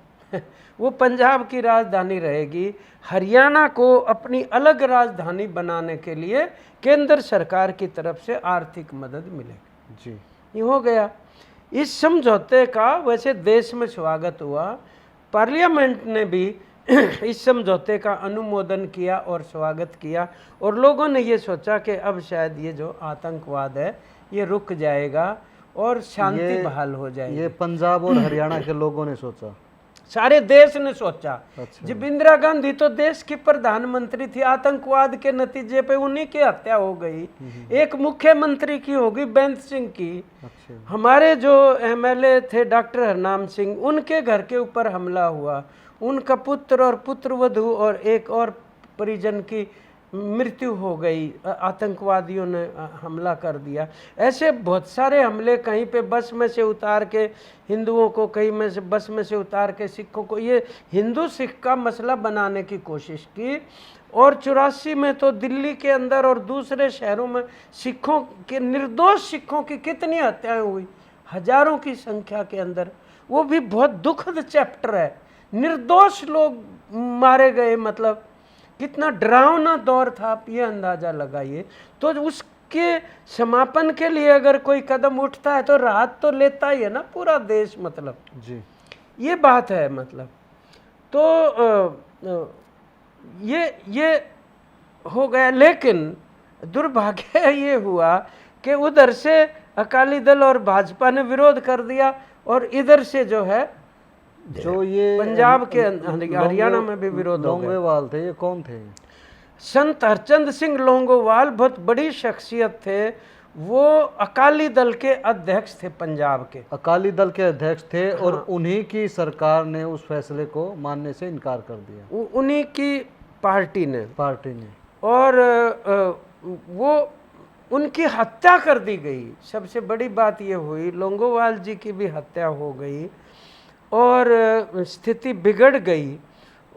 Speaker 1: वो पंजाब की राजधानी रहेगी। हरियाणा को अपनी अलग राजधानी बनाने के लिए केंद्र सरकार की तरफ से आर्थिक मदद मिलेगी
Speaker 2: जी।
Speaker 1: ये हो गया। इस समझौते का वैसे देश में स्वागत हुआ, पार्लियामेंट ने भी इस समझौते का अनुमोदन किया और स्वागत किया, और लोगों ने ये सोचा कि अब शायद ये जो आतंकवाद है ये रुक जाएगा और शांति बहाल हो जाएगी।
Speaker 2: ये पंजाब और हरियाणा के लोगों ने सोचा,
Speaker 1: सारे देश ने सोचा।
Speaker 2: अच्छा।
Speaker 1: जब इंदिरा गांधी तो देश की प्रधानमंत्री थी, आतंकवाद के नतीजे पे उन्हीं की हत्या हो गई। एक मुख्यमंत्री की होगी बेंत सिंह की।
Speaker 2: अच्छा।
Speaker 1: हमारे जो MLA थे डॉक्टर हरनाम सिंह, उनके घर के ऊपर हमला हुआ, उनका पुत्र और पुत्रवधू और एक और परिजन की मृत्यु हो गई, आतंकवादियों ने हमला कर दिया। ऐसे बहुत सारे हमले, कहीं पे बस में से उतार के हिंदुओं को, कहीं में से बस में से उतार के सिखों को, ये हिंदू सिख का मसला बनाने की कोशिश की। और 84 में तो दिल्ली के अंदर और दूसरे शहरों में सिखों के, निर्दोष सिखों की कितनी हत्याएं हुई, हजारों की संख्या के अंदर। वो भी बहुत दुखद चैप्टर है, निर्दोष लोग मारे गए। मतलब कितना डरावना दौर था, आप ये अंदाजा लगाइए। तो उसके समापन के लिए अगर कोई कदम उठता है तो राहत तो लेता ही है ना पूरा देश, मतलब
Speaker 2: जी।
Speaker 1: ये बात है। मतलब तो ये हो गया। लेकिन दुर्भाग्य ये हुआ कि उधर से अकाली दल और भाजपा ने विरोध कर दिया, और इधर से जो है
Speaker 2: जो ये
Speaker 1: पंजाब के हरियाणा में भी विरोध हो गया।
Speaker 2: लोंगोवाल थे, ये कौन थे?
Speaker 1: संत हरचंद सिंह लोंगोवाल बहुत बड़ी शख्सियत थे। वो अकाली दल के अध्यक्ष थे पंजाब के।
Speaker 2: अकाली दल के अध्यक्ष थे। हाँ। और उन्हीं की सरकार ने उस फैसले को मानने से इनकार कर दिया,
Speaker 1: उन्हीं की पार्टी ने। और वो उनकी हत्या कर दी गई। सबसे बड़ी बात ये हुई, लोंगोवाल जी की भी हत्या हो गई और स्थिति बिगड़ गई।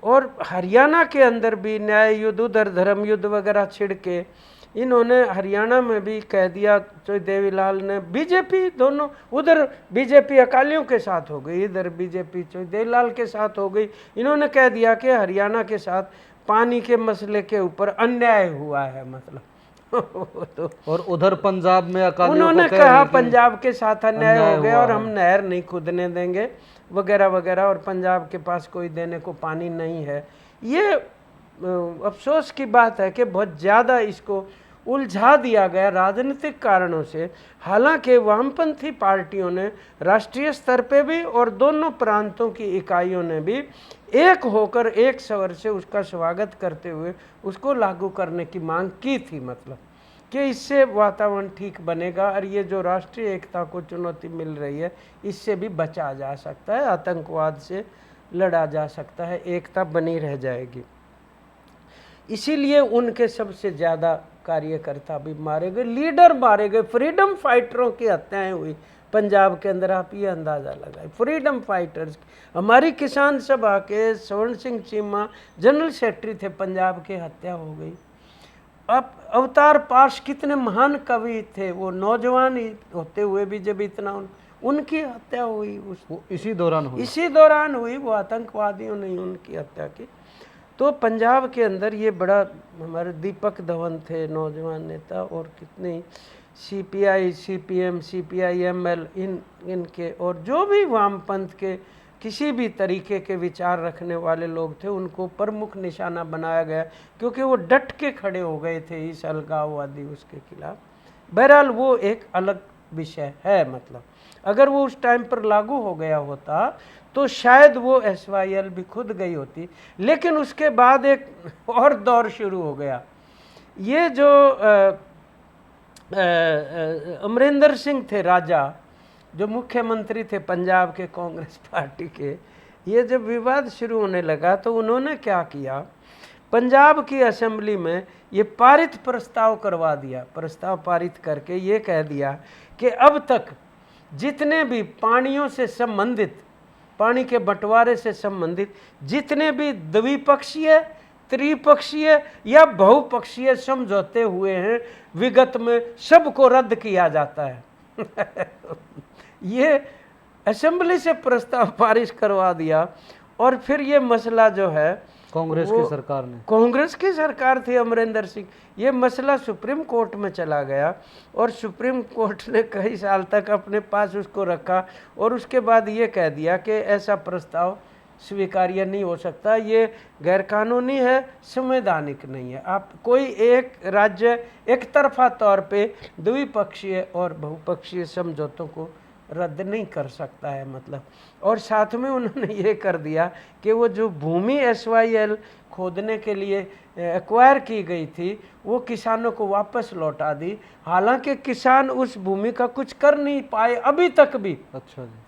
Speaker 1: और हरियाणा के अंदर भी न्याय युद्ध, उधर धर्म युद्ध वगैरह छिड़ के इन्होंने हरियाणा में भी कह दिया। तो देवीलाल ने, बीजेपी, दोनों, उधर बीजेपी अकालियों के साथ हो गई, इधर बीजेपी देवीलाल के साथ हो गई। इन्होंने कह दिया कि हरियाणा के साथ पानी के मसले के ऊपर अन्याय हुआ है, मतलब
Speaker 2: तो और उधर पंजाब में अकालियों
Speaker 1: उन्होंने कहा पंजाब के साथ अन्याय हो गया और हम नहर नहीं खुदने देंगे वगैरह वगैरह, और पंजाब के पास कोई देने को पानी नहीं है। ये अफसोस की बात है कि बहुत ज़्यादा इसको उलझा दिया गया राजनीतिक कारणों से। हालांकि वामपंथी पार्टियों ने राष्ट्रीय स्तर पे भी और दोनों प्रांतों की इकाइयों ने भी एक होकर एक स्वर से उसका स्वागत करते हुए उसको लागू करने की मांग की थी। मतलब कि इससे वातावरण ठीक बनेगा और ये जो राष्ट्रीय एकता को चुनौती मिल रही है इससे भी बचा जा सकता है, आतंकवाद से लड़ा जा सकता है, एकता बनी रह जाएगी। इसीलिए उनके सबसे ज़्यादा कार्यकर्ता भी मारे गए, लीडर मारे गए, फ्रीडम फाइटरों की हत्याएं हुई पंजाब के अंदर। आप ये अंदाज़ा लगाए, फ्रीडम फाइटर्स। हमारी किसान सभा के स्वर्ण सिंह चीमा जनरल सेक्रेटरी थे, पंजाब की हत्या हो गई। अब अवतार पाश कितने महान कवि थे, वो नौजवान होते हुए भी जब इतना उनकी हत्या हुई,
Speaker 2: इसी दौरान हुई, वो आतंकवादियों ने उनकी हत्या की। तो पंजाब के अंदर ये बड़ा, हमारे दीपक धवन थे नौजवान नेता, और कितने CPI, CPM, CPI, ML, इनके और जो भी वामपंथ के
Speaker 1: किसी भी तरीके के विचार रखने वाले लोग थे उनको प्रमुख निशाना बनाया गया, क्योंकि वो डट के खड़े हो गए थे इस अलगाववादी उसके खिलाफ। बहरहाल वो एक अलग विषय है। मतलब अगर वो उस टाइम पर लागू हो गया होता तो शायद वो SYL भी खुद गई होती। लेकिन उसके बाद एक और दौर शुरू हो गया। ये जो अमरिंदर सिंह थे राजा, जो मुख्यमंत्री थे पंजाब के कांग्रेस पार्टी के, ये जब विवाद शुरू होने लगा तो उन्होंने क्या किया, पंजाब की असेंबली में ये पारित प्रस्ताव करवा दिया। प्रस्ताव पारित करके ये कह दिया कि अब तक जितने भी पानियों से संबंधित, पानी के बंटवारे से संबंधित जितने भी द्विपक्षीय, त्रिपक्षीय या बहुपक्षीय समझौते हुए हैं विगत में, सबको रद्द किया जाता है। ये असेंबली से प्रस्ताव पारित करवा दिया। और फिर ये मसला जो है
Speaker 2: कांग्रेस की सरकार ने,
Speaker 1: कांग्रेस की सरकार थी अमरिंदर सिंह, ये मसला सुप्रीम कोर्ट में चला गया और सुप्रीम कोर्ट ने कई साल तक अपने पास उसको रखा और उसके बाद ये कह दिया कि ऐसा प्रस्ताव स्वीकार्य नहीं हो सकता, ये गैरकानूनी है, संवैधानिक नहीं है। आप कोई एक राज्य एक तरफा तौर पे द्विपक्षीय और बहुपक्षीय समझौतों को रद्द नहीं कर सकता है। मतलब और साथ में उन्होंने ये कर दिया कि वो जो भूमि SYL खोदने के लिए एक्वायर की गई थी वो किसानों को वापस लौटा दी। हालांकि किसान उस भूमि का कुछ कर नहीं पाए अभी तक भी।
Speaker 2: अच्छा जी,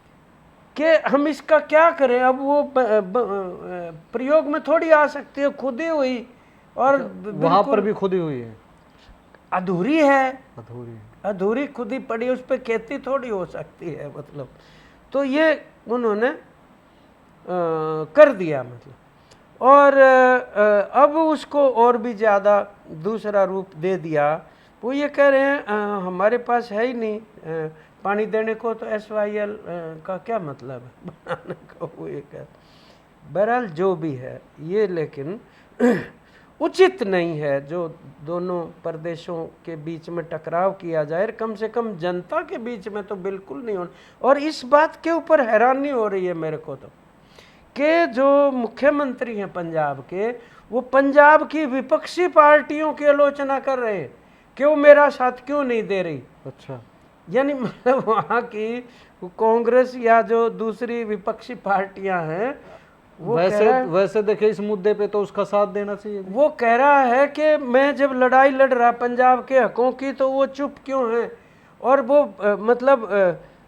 Speaker 1: कि हम इसका क्या करें, अब वो प्रयोग में थोड़ी आ सकती है, खुदी हुई और
Speaker 2: वहां पर भी खुदी हुई है,
Speaker 1: अधूरी है,
Speaker 2: अधूरी
Speaker 1: खुदी पड़ी, उस पर खेती थोड़ी हो सकती है। मतलब तो ये उन्होंने कर दिया। मतलब और अब उसको और भी ज़्यादा दूसरा रूप दे दिया। वो ये कह रहे हैं हमारे पास है ही नहीं पानी देने को, तो SYL का क्या मतलब है बनाने का। वो ये कह, बहरहाल जो भी है ये, लेकिन उचित नहीं है जो दोनों प्रदेशों के बीच में टकराव किया जाए, कम से कम जनता के बीच में तो बिल्कुल नहीं होना। और इस बात के ऊपर हैरानी हो रही है मेरे को तो, कि जो मुख्यमंत्री हैं पंजाब के, वो पंजाब की विपक्षी पार्टियों की आलोचना कर रहे हैं कि वो मेरा साथ क्यों नहीं दे रही।
Speaker 2: अच्छा,
Speaker 1: यानी मतलब वहाँ की कांग्रेस या जो दूसरी विपक्षी पार्टियां हैं, वो
Speaker 2: वैसे देखिए इस मुद्दे पे तो उसका साथ देना चाहिए।
Speaker 1: वो कह रहा है कि मैं जब लड़ाई लड़ रहा पंजाब के हकों की तो वो चुप क्यों हैं। और वो मतलब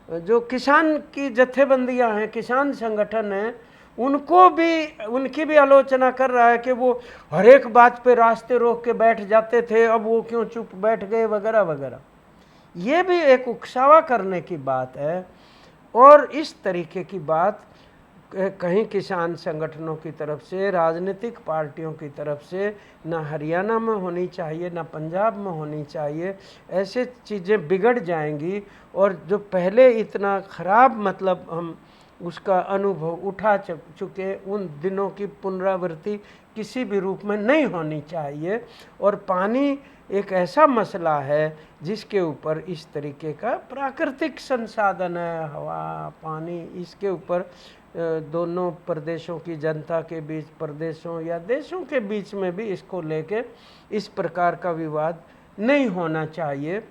Speaker 1: जो किसान की जत्थेबंदियां हैं, किसान संगठन हैं, उनको भी, उनकी भी आलोचना कर रहा है कि वो हर एक बात पे रास्ते रोक के बैठ जाते थे, अब वो क्यों चुप बैठ गए वगैरह वगैरह। ये भी एक उकसावा करने की बात है। और इस तरीके की बात कहीं किसान संगठनों की तरफ से, राजनीतिक पार्टियों की तरफ से ना हरियाणा में होनी चाहिए, ना पंजाब में होनी चाहिए। ऐसे चीज़ें बिगड़ जाएंगी और जो पहले इतना ख़राब मतलब हम उसका अनुभव उठा चुके, उन दिनों की पुनरावृत्ति किसी भी रूप में नहीं होनी चाहिए। और पानी एक ऐसा मसला है जिसके ऊपर इस तरीके का प्राकृतिक संसाधन है, हवा, पानी, इसके ऊपर दोनों प्रदेशों की जनता के बीच, प्रदेशों या देशों के बीच में भी इसको लेके इस प्रकार का विवाद नहीं होना चाहिए,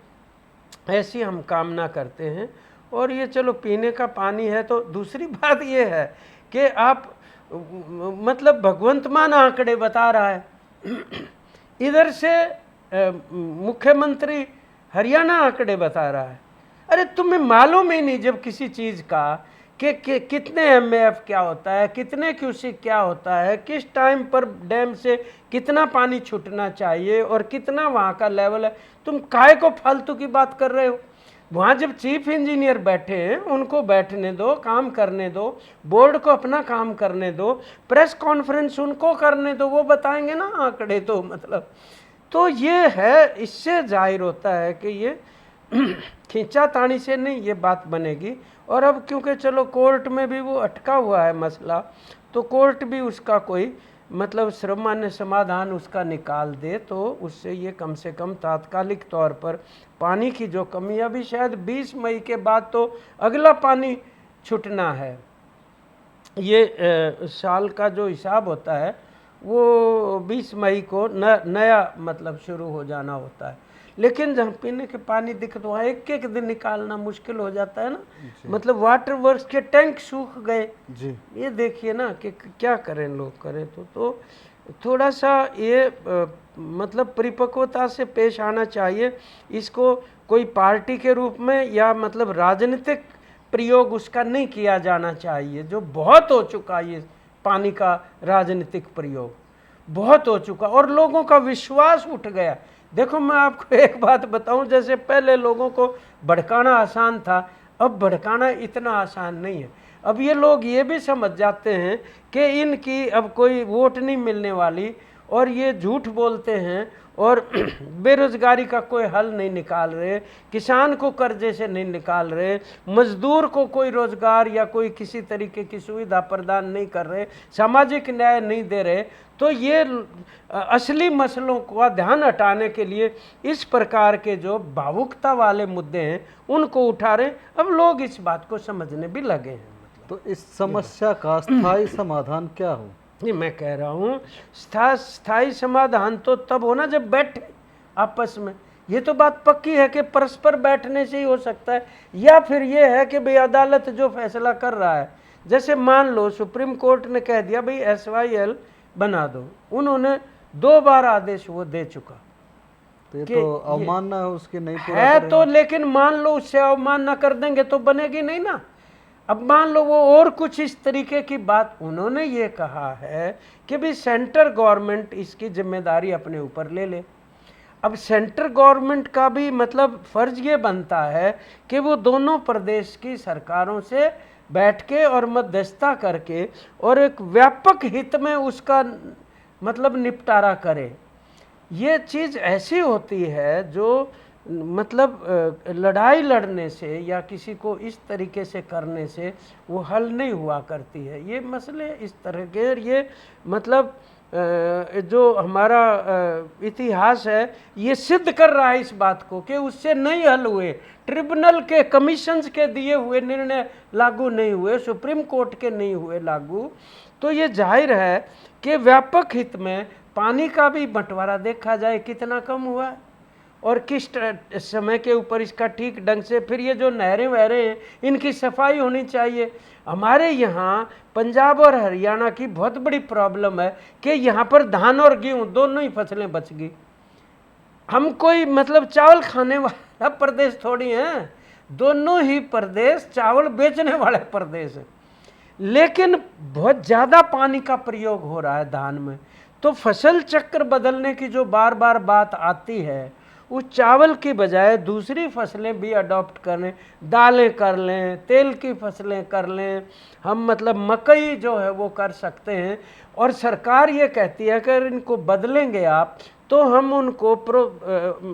Speaker 1: ऐसी हम कामना करते हैं। और ये चलो पीने का पानी है, तो दूसरी बात ये है कि आप मतलब भगवंत मान आंकड़े बता रहा है, इधर से मुख्यमंत्री हरियाणा आंकड़े बता रहा है। अरे तुम्हें मालूम ही नहीं जब किसी चीज़ का कि कितने MAF क्या होता है, कितने क्यूसिक क्या होता है, किस टाइम पर डैम से कितना पानी छूटना चाहिए और कितना वहाँ का लेवल है, तुम काहे को फालतू की बात कर रहे हो। वहाँ जब चीफ इंजीनियर बैठे हैं उनको बैठने दो, काम करने दो, बोर्ड को अपना काम करने दो, प्रेस कॉन्फ्रेंस उनको करने दो, वो बताएंगे ना आंकड़े। तो मतलब तो ये है, इससे जाहिर होता है कि ये खींचातानी से नहीं ये बात बनेगी। और अब क्योंकि चलो कोर्ट में भी वो अटका हुआ है मसला, तो कोर्ट भी उसका कोई मतलब सामान्य समाधान उसका निकाल दे, तो उससे ये कम से कम तात्कालिक तौर पर पानी की जो कमी, अभी शायद 20 मई के बाद तो अगला पानी छूटना है, ये साल का जो हिसाब होता है वो 20 मई को नया मतलब शुरू हो जाना होता है। लेकिन जहाँ पीने के पानी दिक्कत, वहाँ एक एक दिन निकालना मुश्किल हो जाता है ना। मतलब वाटर वर्क्स के टैंक सूख गए
Speaker 2: जी।
Speaker 1: ये देखिए ना कि क्या करें लोग, करें तो थोड़ा सा ये मतलब परिपक्वता से पेश आना चाहिए। इसको कोई पार्टी के रूप में या मतलब राजनीतिक प्रयोग उसका नहीं किया जाना चाहिए, जो बहुत हो चुका ये पानी का राजनीतिक प्रयोग बहुत हो चुका और लोगों का विश्वास उठ गया। देखो मैं आपको एक बात बताऊं, जैसे पहले लोगों को भड़काना आसान था, अब भड़काना इतना आसान नहीं है। अब ये लोग ये भी समझ जाते हैं कि इनकी अब कोई वोट नहीं मिलने वाली और ये झूठ बोलते हैं और बेरोजगारी का कोई हल नहीं निकाल रहे, किसान को कर्जे से नहीं निकाल रहे, मजदूर को कोई रोजगार या कोई किसी तरीके की सुविधा प्रदान नहीं कर रहे, सामाजिक न्याय नहीं दे रहे। तो ये असली मसलों का ध्यान हटाने के लिए इस प्रकार के जो भावुकता वाले मुद्दे हैं उनको उठा रहे। अब लोग इस बात को समझने भी लगे हैं।
Speaker 2: तो इस समस्या का स्थायी समाधान क्या हो?
Speaker 1: नहीं, मैं कह रहा हूँ स्थायी समाधान तो तब होना जब बैठे आपस में। ये तो बात पक्की है कि परस्पर बैठने से ही हो सकता है, या फिर ये है कि भाई अदालत जो फैसला कर रहा है, जैसे मान लो सुप्रीम कोर्ट ने कह दिया भाई SYL बना दो, उन्होंने 2 बार आदेश वो दे चुका।
Speaker 2: तो ये तो अवमानना है उसकी, नहीं पूरा
Speaker 1: है तो, लेकिन मान लो उससे अवमानना कर देंगे तो बनेगी नहीं ना। अब मान लो वो और कुछ इस तरीके की बात, उन्होंने ये कहा है कि भाई सेंट्रल गवर्नमेंट इसकी जिम्मेदारी अपने ऊपर ले ले। अब सेंट्रल गवर्नमेंट का भी मतलब फर्ज ये बनता है कि वो दोनों प्रदेश की सरकारों से बैठ के और मध्यस्थता करके और एक व्यापक हित में उसका मतलब निपटारा करे। ये चीज़ ऐसी होती है जो मतलब लड़ाई लड़ने से या किसी को इस तरीके से करने से वो हल नहीं हुआ करती है। ये मसले इस तरह के, ये मतलब जो हमारा इतिहास है ये सिद्ध कर रहा है इस बात को कि उससे नहीं हल हुए, ट्रिब्यूनल के कमीशंस के दिए हुए निर्णय लागू नहीं हुए, सुप्रीम कोर्ट के नहीं हुए लागू। तो ये जाहिर है कि व्यापक हित में पानी का भी बंटवारा देखा जाए कितना कम हुआ है और किस समय के ऊपर इसका ठीक ढंग से, फिर ये जो नहरें वहरें हैं इनकी सफाई होनी चाहिए। हमारे यहाँ पंजाब और हरियाणा की बहुत बड़ी प्रॉब्लम है कि यहाँ पर धान और गेहूँ दोनों ही फसलें बच गई। हम कोई मतलब चावल खाने वाला प्रदेश थोड़ी हैं, दोनों ही प्रदेश चावल बेचने वाले प्रदेश हैं, लेकिन बहुत ज़्यादा पानी का प्रयोग हो रहा है धान में। तो फसल चक्र बदलने की जो बार बार बात आती है, उस चावल की बजाय दूसरी फसलें भी अडॉप्ट करें, दालें कर लें, तेल की फसलें कर लें, हम मतलब मकई जो है वो कर सकते हैं। और सरकार ये कहती है कि अगर इनको बदलेंगे आप तो हम उनको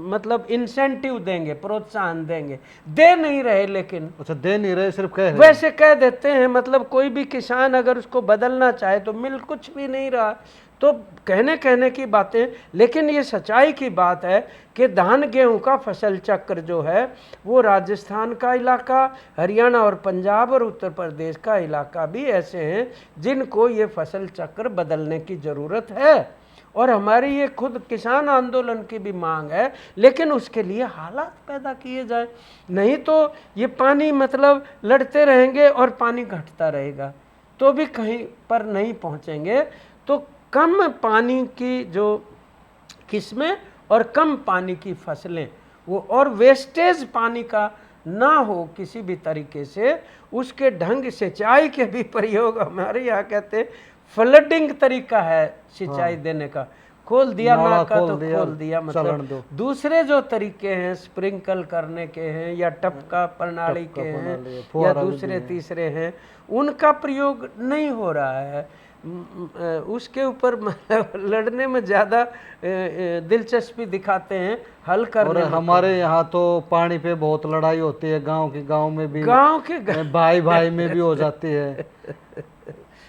Speaker 1: मतलब इंसेंटिव देंगे, प्रोत्साहन देंगे। दे नहीं रहे, लेकिन
Speaker 2: अच्छा दे नहीं रहे, सिर्फ कह रहे,
Speaker 1: वैसे कह देते हैं। मतलब कोई भी किसान अगर उसको बदलना चाहे तो मिल कुछ भी नहीं रहा। तो कहने की बातें, लेकिन ये सच्चाई की बात है कि धान गेहूं का फसल चक्र जो है वो राजस्थान का इलाका, हरियाणा और पंजाब और उत्तर प्रदेश का इलाका भी ऐसे हैं जिनको ये फसल चक्र बदलने की ज़रूरत है। और हमारी ये खुद किसान आंदोलन की भी मांग है, लेकिन उसके लिए हालात पैदा किए जाए। नहीं तो ये पानी मतलब लड़ते रहेंगे और पानी घटता रहेगा तो भी कहीं पर नहीं पहुँचेंगे। तो कम पानी की जो किस्में और कम पानी की फसलें वो, और वेस्टेज पानी का ना हो किसी भी तरीके से, उसके ढंग सिंचाई के भी प्रयोग, हमारे यहाँ कहते हैं फ्लडिंग तरीका है सिंचाई देने का, खोल दिया नाका तो खोल दिया, मतलब दूसरे जो तरीके हैं स्प्रिंकल करने के हैं या टपका प्रणाली के हैं या दूसरे तीसरे हैं, उनका प्रयोग नहीं हो रहा है। उसके ऊपर लड़ने में ज़्यादा दिलचस्पी दिखाते हैं, हल करने।
Speaker 2: और हमारे यहाँ तो पानी पे बहुत लड़ाई होती है, गांव में भी,
Speaker 1: गांव के
Speaker 2: भाई में भी हो जाती है।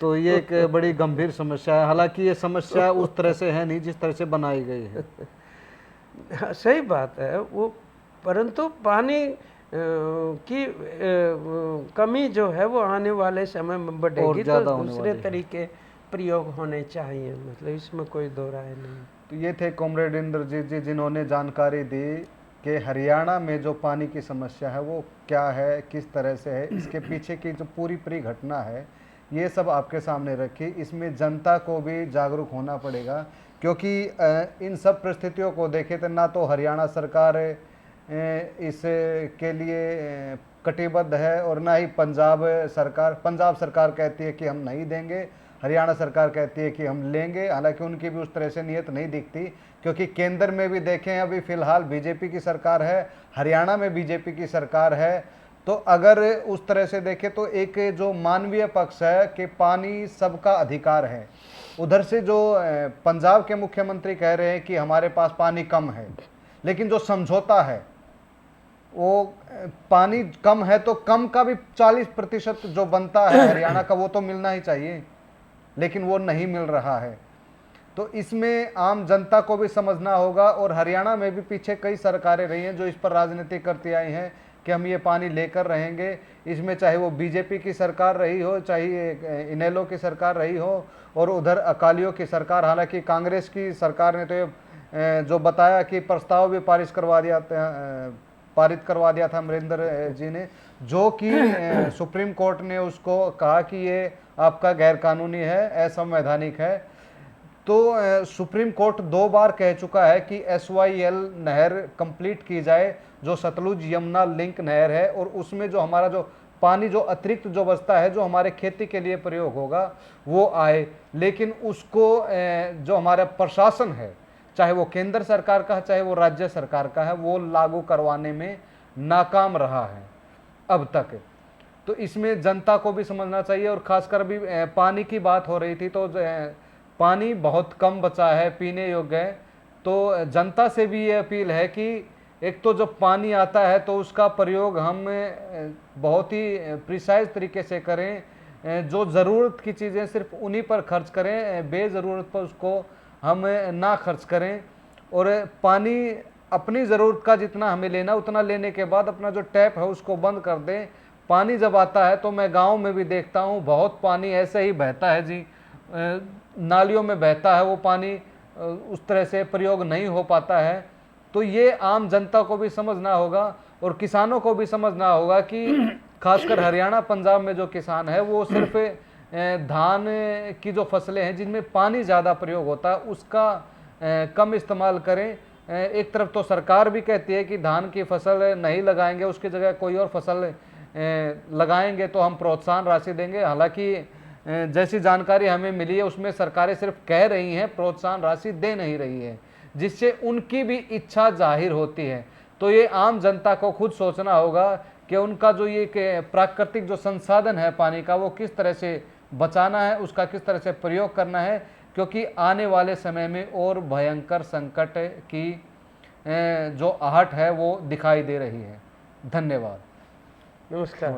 Speaker 2: तो ये एक बड़ी गंभीर समस्या है। हालांकि ये समस्या उस तरह से है नहीं जिस तरह से बनाई गई है।
Speaker 1: सही बात है वो, परंतु पानी की कमी जो है वो आने वाले समय में बढ़ेगी, तो दूसरे तरीके प्रयोग होने चाहिए, मतलब इसमें कोई दो राय नहीं।
Speaker 2: तो ये थे कॉमरेड इंद्रजीत जी, जिन्होंने जानकारी दी कि हरियाणा में जो पानी की समस्या है वो क्या है, किस तरह से है, इसके पीछे की जो पूरी घटना है ये सब आपके सामने रखी। इसमें जनता को भी जागरूक होना पड़ेगा, क्योंकि इन सब परिस्थितियों को देखे तो ना तो हरियाणा सरकार इसके लिए कटिबद्ध है और ना ही पंजाब सरकार कहती है कि हम नहीं देंगे, हरियाणा सरकार कहती है कि हम लेंगे। हालांकि उनकी भी उस तरह से नीयत नहीं दिखती, क्योंकि केंद्र में भी देखें अभी फिलहाल बीजेपी की सरकार है, हरियाणा में बीजेपी की सरकार है। तो अगर उस तरह से देखें तो एक जो मानवीय पक्ष है कि पानी सबका अधिकार है, उधर से जो पंजाब के मुख्यमंत्री कह रहे हैं कि हमारे पास पानी कम है, लेकिन जो समझौता है वो पानी कम है तो कम का भी 40% जो बनता है हरियाणा का वो तो मिलना ही चाहिए, लेकिन वो नहीं मिल रहा है। तो इसमें आम जनता को भी समझना होगा, और हरियाणा में भी पीछे कई सरकारें रही हैं जो इस पर राजनीति करती आई हैं कि हम ये पानी लेकर रहेंगे। इसमें चाहे वो बीजेपी की सरकार रही हो, चाहे इनेलो की सरकार रही हो, और उधर अकालियों की सरकार। हालांकि कांग्रेस की सरकार ने तो ये जो बताया कि प्रस्ताव भी पारित करवा दिया था अमरिंदर जी ने, जो कि सुप्रीम कोर्ट ने उसको कहा कि ये आपका गैर कानूनी है, असंवैधानिक है। तो सुप्रीम कोर्ट 2 बार कह चुका है कि SYL नहर कंप्लीट की जाए, जो सतलुज यमुना लिंक नहर है, और उसमें जो हमारा जो पानी जो अतिरिक्त जो बचता है जो हमारे खेती के लिए प्रयोग होगा वो आए। लेकिन उसको जो हमारा प्रशासन है, चाहे वो केंद्र सरकार का है चाहे वो राज्य सरकार का है, वो लागू करवाने में नाकाम रहा है अब तक। तो इसमें जनता को भी समझना चाहिए, और खासकर भी पानी की बात हो रही थी तो पानी बहुत कम बचा है पीने योग्य है। तो जनता से भी ये अपील है कि एक तो जब पानी आता है तो उसका प्रयोग हम बहुत ही प्रिसाइज तरीके से करें, जो ज़रूरत की चीज़ें सिर्फ उन्हीं पर खर्च करें, बेज़रूरत पर उसको हम ना खर्च करें। और पानी अपनी ज़रूरत का जितना हमें लेना उतना लेने के बाद अपना जो टैप है उसको बंद कर दें। पानी जब आता है तो मैं गांव में भी देखता हूँ बहुत पानी ऐसे ही बहता है जी, नालियों में बहता है वो पानी, उस तरह से प्रयोग नहीं हो पाता है। तो ये आम जनता को भी समझना होगा और किसानों को भी समझना होगा कि खासकर हरियाणा पंजाब में जो किसान है वो सिर्फ धान की जो फसलें हैं जिनमें पानी ज़्यादा प्रयोग होता है उसका कम इस्तेमाल करें। एक तरफ तो सरकार भी कहती है कि धान की फसल नहीं लगाएंगे, उसकी जगह कोई और फसल लगाएंगे तो हम प्रोत्साहन राशि देंगे। हालांकि जैसी जानकारी हमें मिली है उसमें सरकारें सिर्फ कह रही हैं, प्रोत्साहन राशि दे नहीं रही है, जिससे उनकी भी इच्छा जाहिर होती है। तो ये आम जनता को खुद सोचना होगा कि उनका जो ये प्राकृतिक जो संसाधन है पानी का वो किस तरह से बचाना है, उसका किस तरह से प्रयोग करना है, क्योंकि आने वाले समय में और भयंकर संकट की जो आहट है वो दिखाई दे रही है। धन्यवाद।
Speaker 1: नमस्कार।